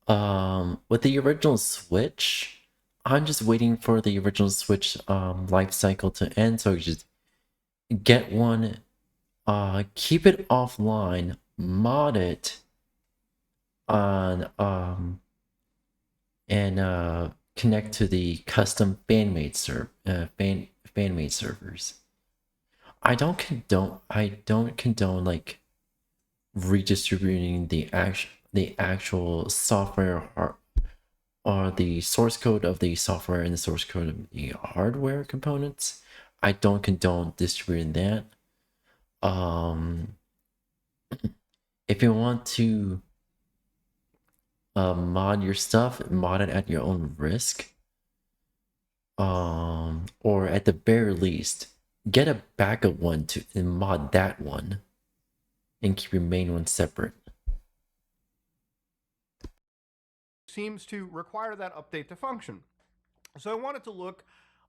With the original Switch, I'm just waiting for the original Switch life cycle to end, so I just get one, keep it offline, mod it on and connect to the custom fan-made servers. I don't condone like redistributing the actual software or the source code of the software and the source code of the hardware components. I don't condone distributing that. If you want to mod your stuff, mod it at your own risk. Or at the very least, get a backup one and mod that one, and keep your main one separate. Seems to require that update to function. So I wanted to look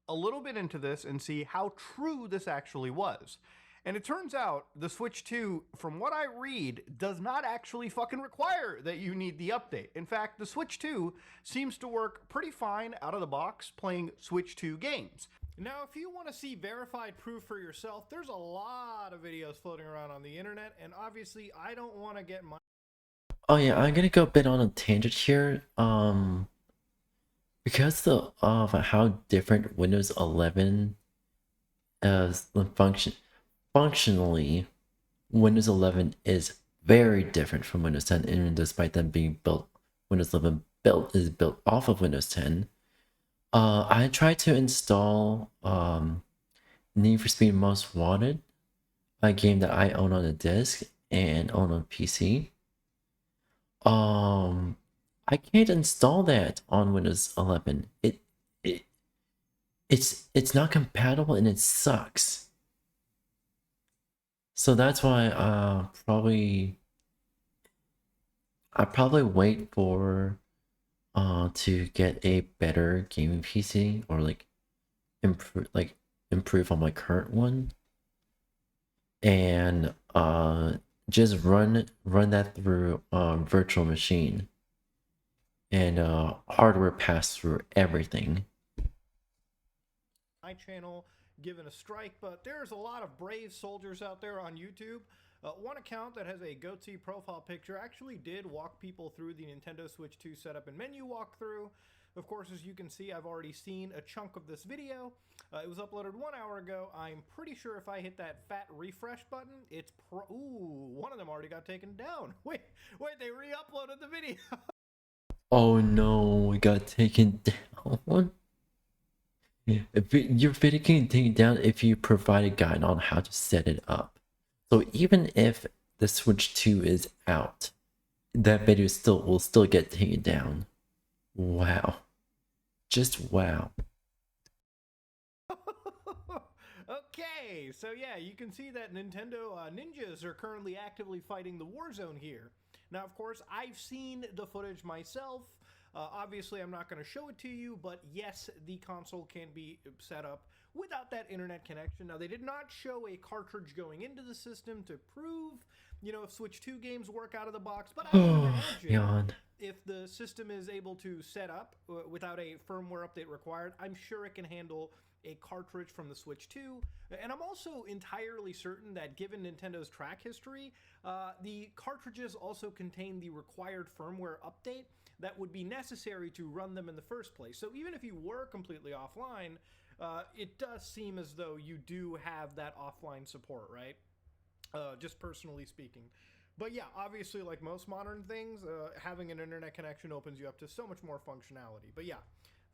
a little bit into this and see how true this actually was. And it turns out the Switch 2, from what I read, does not actually fucking require that you need the update. In fact, the Switch 2 seems to work pretty fine out of the box playing Switch 2 games. Now, if you want to see verified proof for yourself, there's a lot of videos floating around on the internet, and obviously I don't want to get my... Oh yeah, I'm gonna go a bit on a tangent here. Because of how different Windows 11 functionally, Windows 11 is very different from Windows 10, and despite them being built, Windows 11 is built off of Windows 10. I tried to install Need for Speed Most Wanted, a game that I own on a disc and own on PC. I can't install that on Windows 11. It's not compatible and it sucks. So that's why I probably wait for to get a better gaming PC, or like improve on my current one, and just run that through virtual machine and hardware pass through everything. My channel given a strike, but there's a lot of brave soldiers out there on YouTube. One account that has a goatee profile picture actually did walk people through the Nintendo Switch 2 setup and menu walkthrough. Of course, as you can see, I've already seen a chunk of this video. It was uploaded 1 hour ago. I'm pretty sure if I hit that fat refresh button, it's ooh, one of them already got taken down. Wait, they re-uploaded the video. Oh no, it got taken down. Your video can take it down if you provide a guide on how to set it up. So even if the Switch 2 is out, that video will still get taken down. Wow. Just wow. Okay, so yeah, you can see that Nintendo ninjas are currently actively fighting the war zone here. Now, of course, I've seen the footage myself. Obviously, I'm not going to show it to you, but yes, the console can be set up without that internet connection. Now, they did not show a cartridge going into the system to prove, you know, if Switch 2 games work out of the box, but I can imagine if the system is able to set up without a firmware update required, I'm sure it can handle a cartridge from the Switch 2. And I'm also entirely certain that given Nintendo's track history, the cartridges also contain the required firmware update that would be necessary to run them in the first place. So even if you were completely offline, it does seem as though you do have that offline support, right? Just personally speaking. But yeah, obviously, like most modern things, having an internet connection opens you up to so much more functionality. But yeah,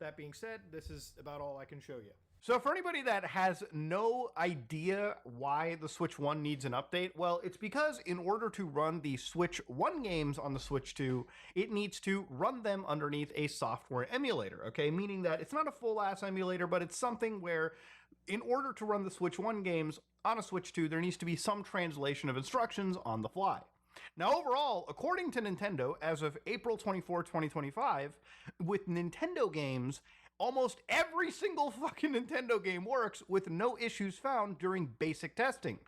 that being said, this is about all I can show you. So for anybody that has no idea why the Switch 1 needs an update, well, it's because in order to run the Switch 1 games on the Switch 2, it needs to run them underneath a software emulator, okay? Meaning that it's not a full-ass emulator, but it's something where in order to run the Switch 1 games on a Switch 2, there needs to be some translation of instructions on the fly. Now, overall, according to Nintendo, as of April 24, 2025, with Nintendo games, almost every single fucking Nintendo game works with no issues found during basic testing.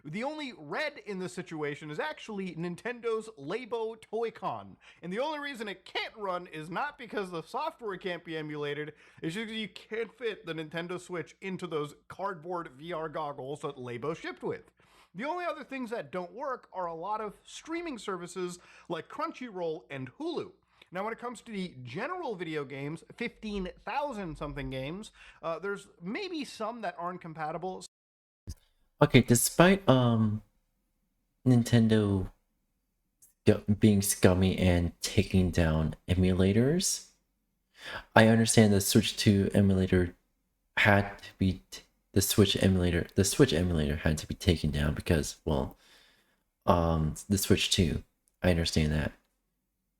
The only red in this situation is actually Nintendo's Labo Toy-Con. And the only reason it can't run is not because the software can't be emulated, it's just because you can't fit the Nintendo Switch into those cardboard VR goggles that Labo shipped with. The only other things that don't work are a lot of streaming services like Crunchyroll and Hulu. Now, when it comes to the general video games, 15,000 something games, there's maybe some that aren't compatible. Okay, despite Nintendo being scummy and taking down emulators, I understand the Switch 2 emulator had to be the Switch emulator had to be taken down because, well, the Switch 2, I understand that.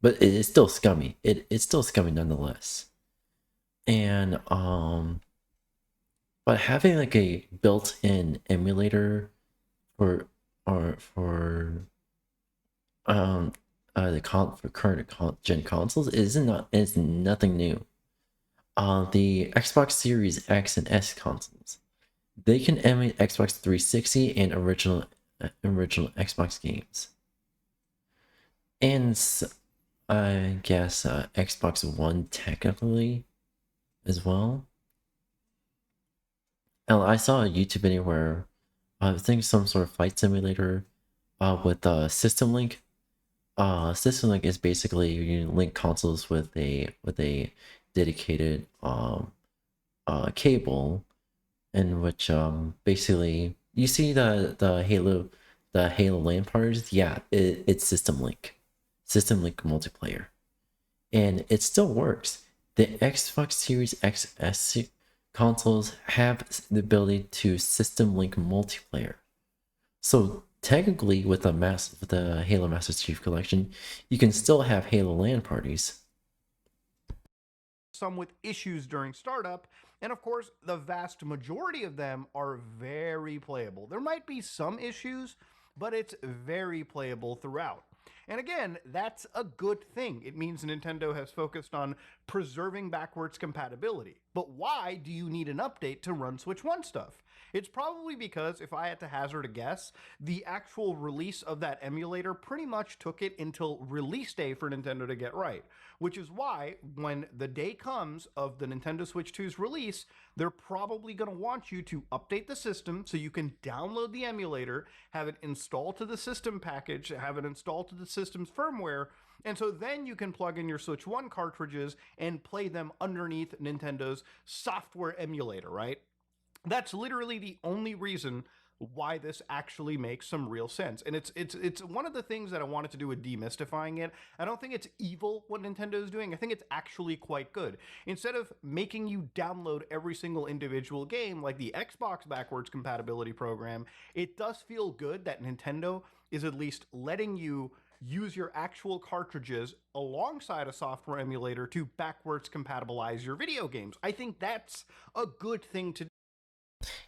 But it is still scummy. It's still scummy nonetheless. And but having like a built-in emulator for the current gen consoles is nothing new. The Xbox Series X and S consoles, they can emulate Xbox 360 and original Xbox games, and I guess Xbox One technically as well. And I saw a YouTube video where I think some sort of flight simulator with System Link. System Link is basically you link consoles with a dedicated cable, in which basically you see the Halo LAN parties. Yeah, it's System Link multiplayer, and it still works. The Xbox Series XS consoles have the ability to System Link multiplayer. So technically, with the Halo Master Chief Collection, you can still have Halo LAN parties. Some with issues during startup, and of course, the vast majority of them are very playable. There might be some issues, but it's very playable throughout. And again, that's a good thing. It means Nintendo has focused on preserving backwards compatibility. But why do you need an update to run Switch 1 stuff? It's probably because, if I had to hazard a guess, the actual release of that emulator pretty much took it until release day for Nintendo to get right. Which is why, when the day comes of the Nintendo Switch 2's release, they're probably going to want you to update the system so you can download the emulator, have it installed to the system package, have it installed to the system's firmware, and so then you can plug in your Switch 1 cartridges and play them underneath Nintendo's software emulator, right? That's literally the only reason why this actually makes some real sense. And it's one of the things that I wanted to do with demystifying it. I don't think it's evil what Nintendo is doing. I think it's actually quite good. Instead of making you download every single individual game like the Xbox backwards compatibility program, it does feel good that Nintendo is at least letting you use your actual cartridges alongside a software emulator to backwards compatibilize your video games. I think that's a good thing to do.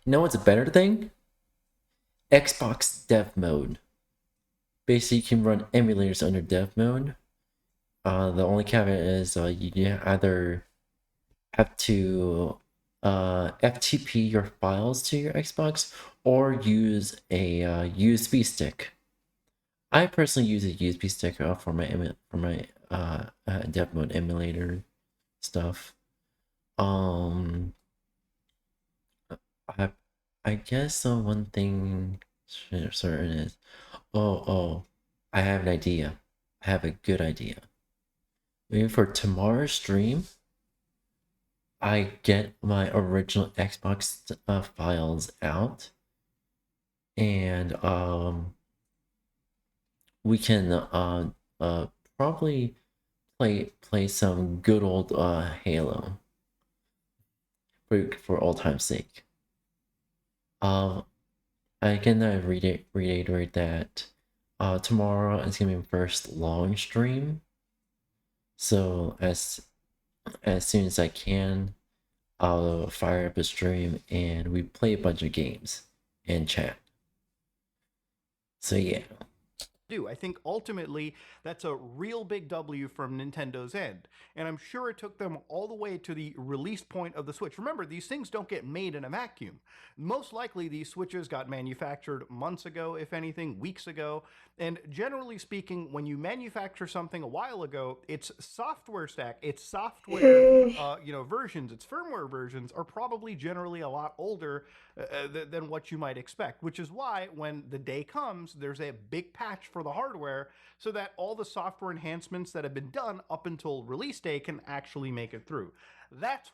You know what's a better thing? Xbox Dev Mode. Basically, you can run emulators under Dev Mode. The only caveat is you either have to FTP your files to your Xbox or use a USB stick. I personally use a USB stick for my Dev Mode emulator stuff. I guess the one thing certain is, I have an idea. I have a good idea. Maybe for tomorrow's stream, I get my original Xbox files out, and we can probably play some good old Halo for old time's sake. Again, I reiterate that tomorrow is gonna be my first long stream. So as soon as I can, I'll fire up a stream and we play a bunch of games and chat. So yeah. I think ultimately that's a real big W from Nintendo's end. And I'm sure it took them all the way to the release point of the Switch. Remember, these things don't get made in a vacuum. Most likely, these Switches got manufactured months ago, if anything, weeks ago. And generally speaking, when you manufacture something a while ago, its software stack, its software versions, its firmware versions are probably generally a lot older than what you might expect, which is why when the day comes, there's a big patch for the hardware so that all the software enhancements that have been done up until release day can actually make it through. That's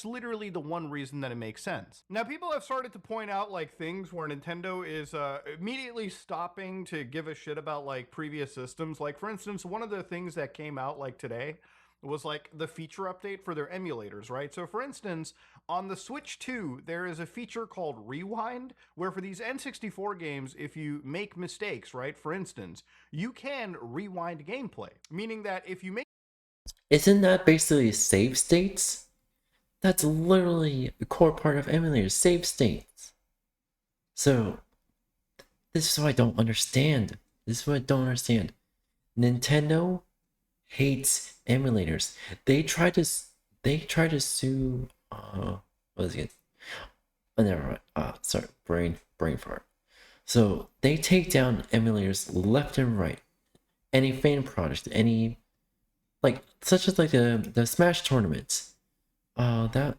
literally the one reason that it makes sense. Now, people have started to point out like things where Nintendo is immediately stopping to give a shit about like previous systems. Like, for instance, one of the things that came out like today was like the feature update for their emulators, right? So for instance, on the Switch 2, there is a feature called Rewind, where for these N64 games, if you make mistakes, right, for instance, you can rewind gameplay. Meaning that if you make... Isn't that basically save states? That's literally a core part of emulators, save states. So, this is what I don't understand. Nintendo hates emulators. They try to sue what is it? Oh, never mind. Sorry, brain fart. So they take down emulators left and right. Any fan project, any like such as like the Smash tournaments. That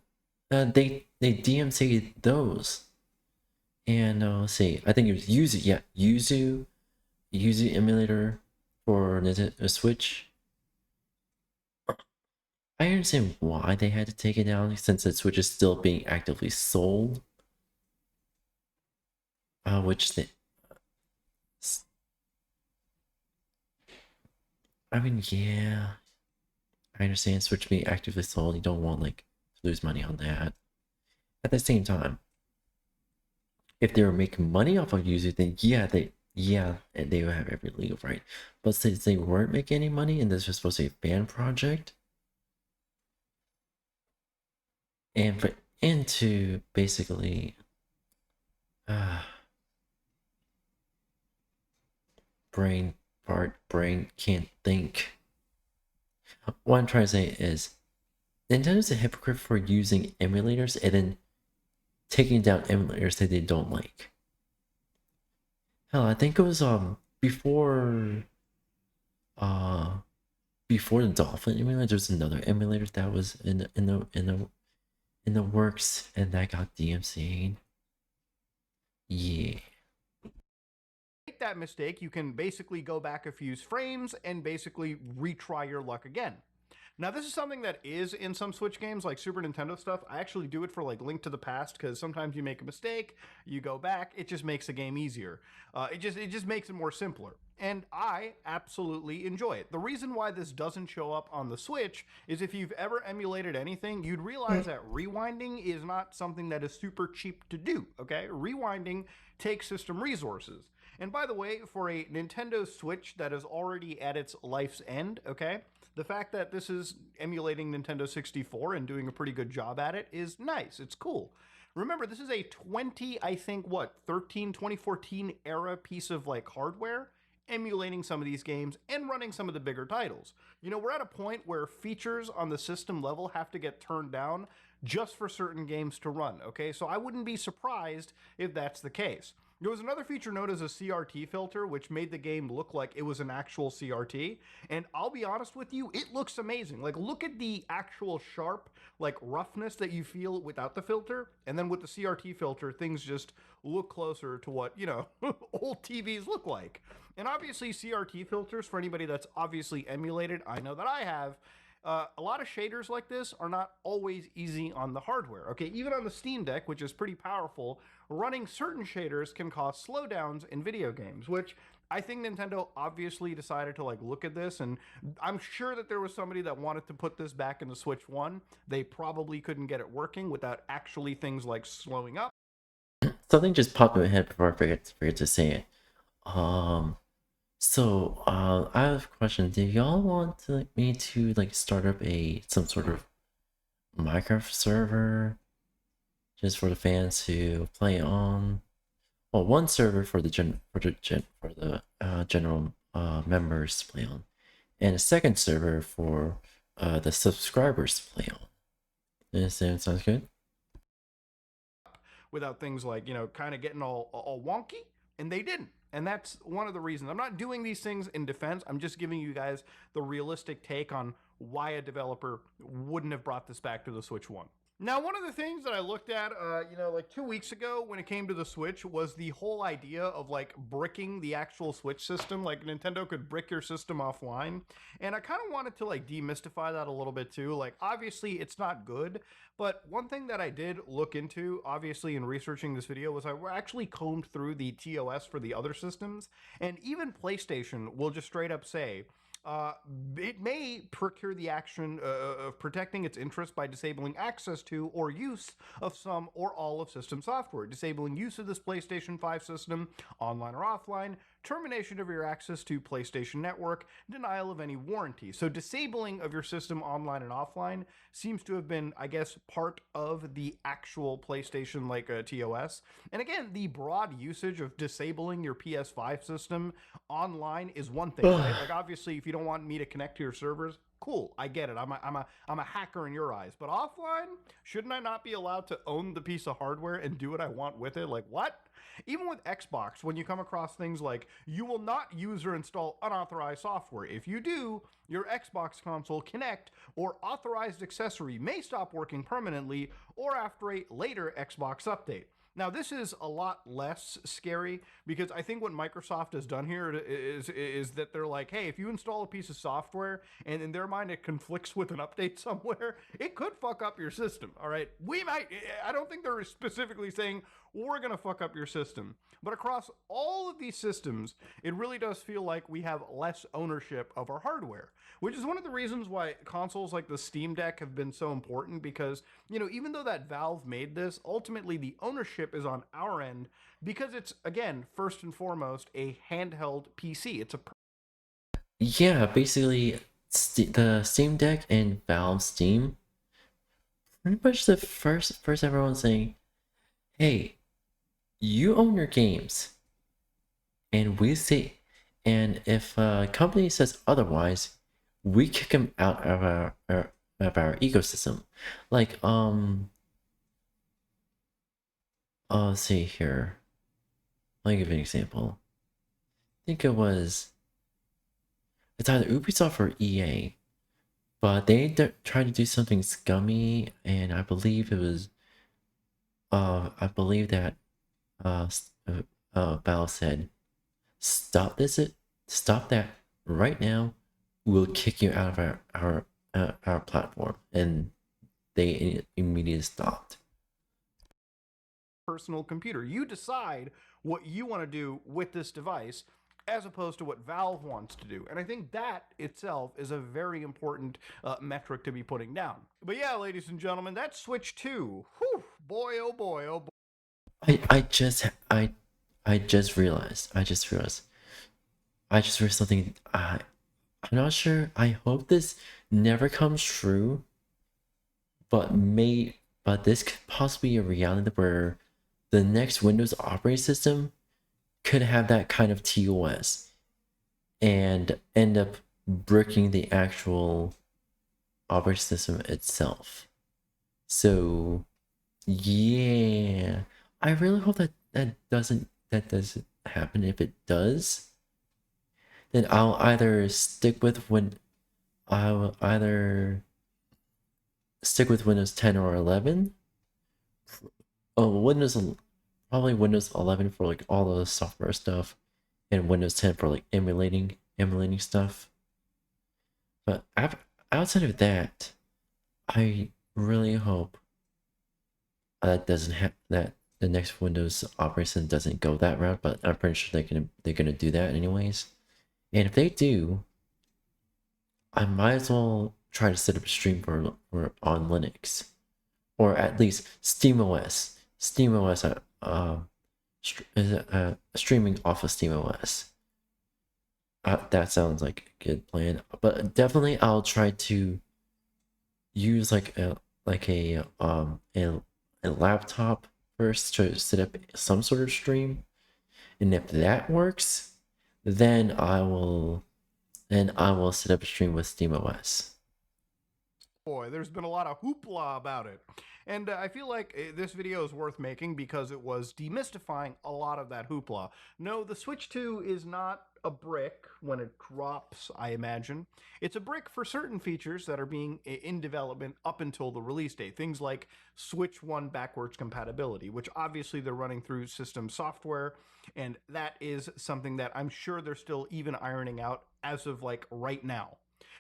they DMCA those. And let's see, I think it was Yuzu emulator for Nintendo Switch. I understand why they had to take it down since the Switch is still being actively sold. Which they... I mean, yeah. I understand Switch being actively sold. You don't want, like, to lose money on that. At the same time, if they were making money off of users, then they would have every legal right. But since they weren't making any money and this was supposed to be a fan project, and to basically brain can't think. What I'm trying to say is Nintendo's a hypocrite for using emulators and then taking down emulators that they don't like. Hell, I think it was before the Dolphin emulator, there's another emulator that was in the works and that got DMCA'd. Yeah. Make that mistake, you can basically go back a few frames and basically retry your luck again. Now, this is something that is in some Switch games, like Super Nintendo stuff. I actually do it for like Link to the Past, because sometimes you make a mistake, you go back, it just makes the game easier. It just makes it more simpler. And I absolutely enjoy it. The reason why this doesn't show up on the Switch is if you've ever emulated anything, you'd realize that rewinding is not something that is super cheap to do, okay? Rewinding takes system resources. And by the way, for a Nintendo Switch that is already at its life's end, okay, the fact that this is emulating Nintendo 64 and doing a pretty good job at it is nice. It's cool. Remember, this is a 2014 era piece of like hardware emulating some of these games and running some of the bigger titles. You know, we're at a point where features on the system level have to get turned down just for certain games to run, okay? So I wouldn't be surprised if that's the case. There was another feature known as a CRT filter, which made the game look like it was an actual CRT. And I'll be honest with you, it looks amazing. Like, look at the actual sharp, like, roughness that you feel without the filter. And then with the CRT filter, things just look closer to what, you know, old TVs look like. And obviously, CRT filters, for anybody that's obviously emulated, I know that I have, a lot of shaders like this are not always easy on the hardware. Okay, even on the Steam Deck, which is pretty powerful, running certain shaders can cause slowdowns in video games, which I think Nintendo obviously decided to like look at this, and I'm sure that there was somebody that wanted to put this back in the Switch 1. They probably couldn't get it working without actually things like slowing up. Something just popped in my head before I forget to say it. So I have a question. Do y'all want me to like start up some sort of Minecraft server just for the fans to play on? Well, one server for the general members to play on, and a second server for the subscribers to play on. Does that sound good? Without things like, you know, kind of getting all wonky, and they didn't. And that's one of the reasons. I'm not doing these things in defense. I'm just giving you guys the realistic take on why a developer wouldn't have brought this back to the Switch 1. Now, one of the things that I looked at, like 2 weeks ago when it came to the Switch was the whole idea of like bricking the actual Switch system. Like Nintendo could brick your system offline. And I kind of wanted to like demystify that a little bit too. Like, obviously it's not good, but one thing that I did look into, obviously in researching this video, was I actually combed through the TOS for the other systems. And even PlayStation will just straight up say, it may procure the action of protecting its interests by disabling access to or use of some or all of system software, disabling use of this PlayStation 5 system, online or offline, termination of your access to PlayStation Network, denial of any warranty. So disabling of your system online and offline seems to have been, I guess, part of the actual PlayStation TOS. And again, the broad usage of disabling your PS5 system online is one thing, right? Like, obviously, if you don't want me to connect to your servers, cool, I get it. I'm a hacker in your eyes. But offline, shouldn't I not be allowed to own the piece of hardware and do what I want with it? Like, what? Even with Xbox, when you come across things like, you will not use or install unauthorized software. If you do, your Xbox console Kinect or authorized accessory may stop working permanently or after a later Xbox update. Now, this is a lot less scary because I think what Microsoft has done here is that they're like, hey, if you install a piece of software and in their mind it conflicts with an update somewhere, it could fuck up your system, all right? I don't think they're specifically saying, we're going to fuck up your system. But across all of these systems, it really does feel like we have less ownership of our hardware, which is one of the reasons why consoles like the Steam Deck have been so important because, you know, even though that Valve made this, ultimately the ownership is on our end because it's, again, first and foremost, a handheld PC. It's a... Yeah, basically, the Steam Deck and Valve Steam, pretty much the first everyone saying, hey, you own your games, and and if a company says otherwise, we kick them out of our ecosystem. Like, let's see here. Let me give you an example. I think it's either Ubisoft or EA, but they tried to do something scummy, and I believe it was, I believe that Valve said, stop that right now. We'll kick you out of our platform, and they immediately stopped. Personal computer. You decide what you want to do with this device as opposed to what Valve wants to do. And I think that itself is a very important metric to be putting down. But yeah, ladies and gentlemen, that's Switch 2. Whew, boy, oh boy, oh boy. I just realized something. I'm not sure. I hope this never comes true, but this could possibly be a reality where the next Windows operating system could have that kind of TOS and end up bricking the actual operating system itself. So yeah, I really hope that doesn't happen. If it does, then I'll either stick with Windows 10 or 11. Probably Windows 11 for like all the software stuff, and Windows 10 for like emulating stuff. But outside of that, I really hope that doesn't have that the next Windows operating system doesn't go that route, but I'm pretty sure they're gonna do that anyways. And if they do, I might as well try to set up a stream for on Linux, or at least SteamOS. SteamOS, streaming off of SteamOS. That sounds like a good plan. But definitely, I'll try to use a laptop first to set up some sort of stream, and if that works, then I will set up a stream with SteamOS. Boy, there's been a lot of hoopla about it. And I feel like this video is worth making because it was demystifying a lot of that hoopla. No, the Switch 2 is not a brick when it drops, I imagine. It's a brick for certain features that are being in development up until the release date. Things like Switch 1 backwards compatibility, which obviously they're running through system software, and that is something that I'm sure they're still even ironing out as of like right now.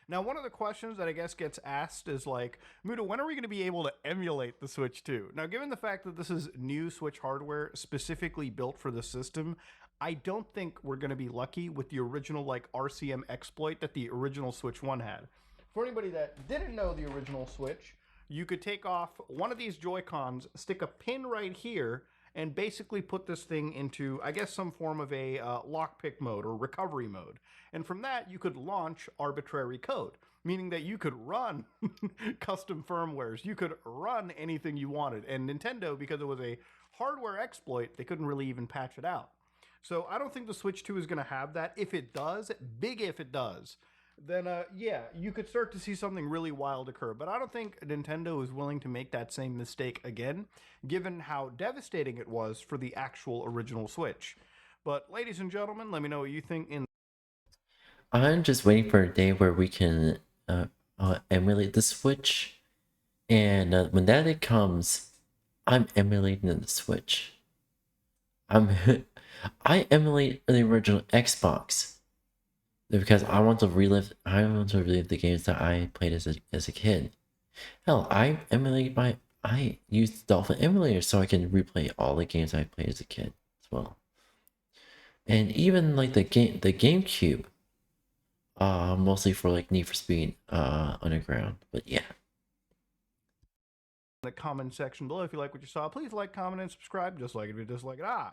Now, one of the questions that I guess gets asked is like, Muda, when are we going to be able to emulate the Switch 2? Now, given the fact that this is new Switch hardware specifically built for the system, I don't think we're going to be lucky with the original like RCM exploit that the original Switch 1 had. For anybody that didn't know the original Switch, you could take off one of these Joy-Cons, stick a pin right here, and basically put this thing into, I guess, some form of a lockpick mode or recovery mode. And from that, you could launch arbitrary code, meaning that you could run custom firmwares. You could run anything you wanted. And Nintendo, because it was a hardware exploit, they couldn't really even patch it out. So I don't think the Switch 2 is going to have that. If it does, big if it does, then yeah, you could start to see something really wild occur. But I don't think Nintendo is willing to make that same mistake again, given how devastating it was for the actual original Switch. But ladies and gentlemen, let me know what you think in. I'm just waiting for a day where we can emulate the Switch, and when that day comes, I'm emulating the Switch. I emulate the original Xbox because I want to relive the games that I played as a kid. Hell, I use Dolphin emulator so I can replay all the games I played as a kid as well. And even like the GameCube, mostly for like Need for Speed Underground. But yeah. The comment section below if you like what you saw. Please like, comment, and subscribe. Just like it if you dislike it. I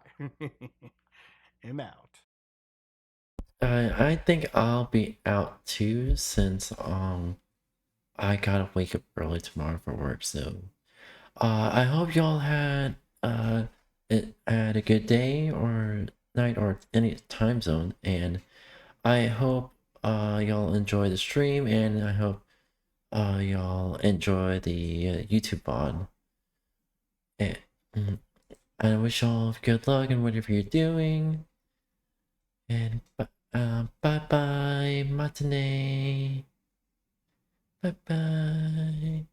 am out. I think I'll be out too, since I gotta wake up early tomorrow for work. So I hope y'all had a good day or night or any time zone, and I hope y'all enjoy the stream, and I hope y'all enjoy the YouTube VOD. And I wish y'all good luck in whatever you're doing. And bye bye, matinee. Bye bye.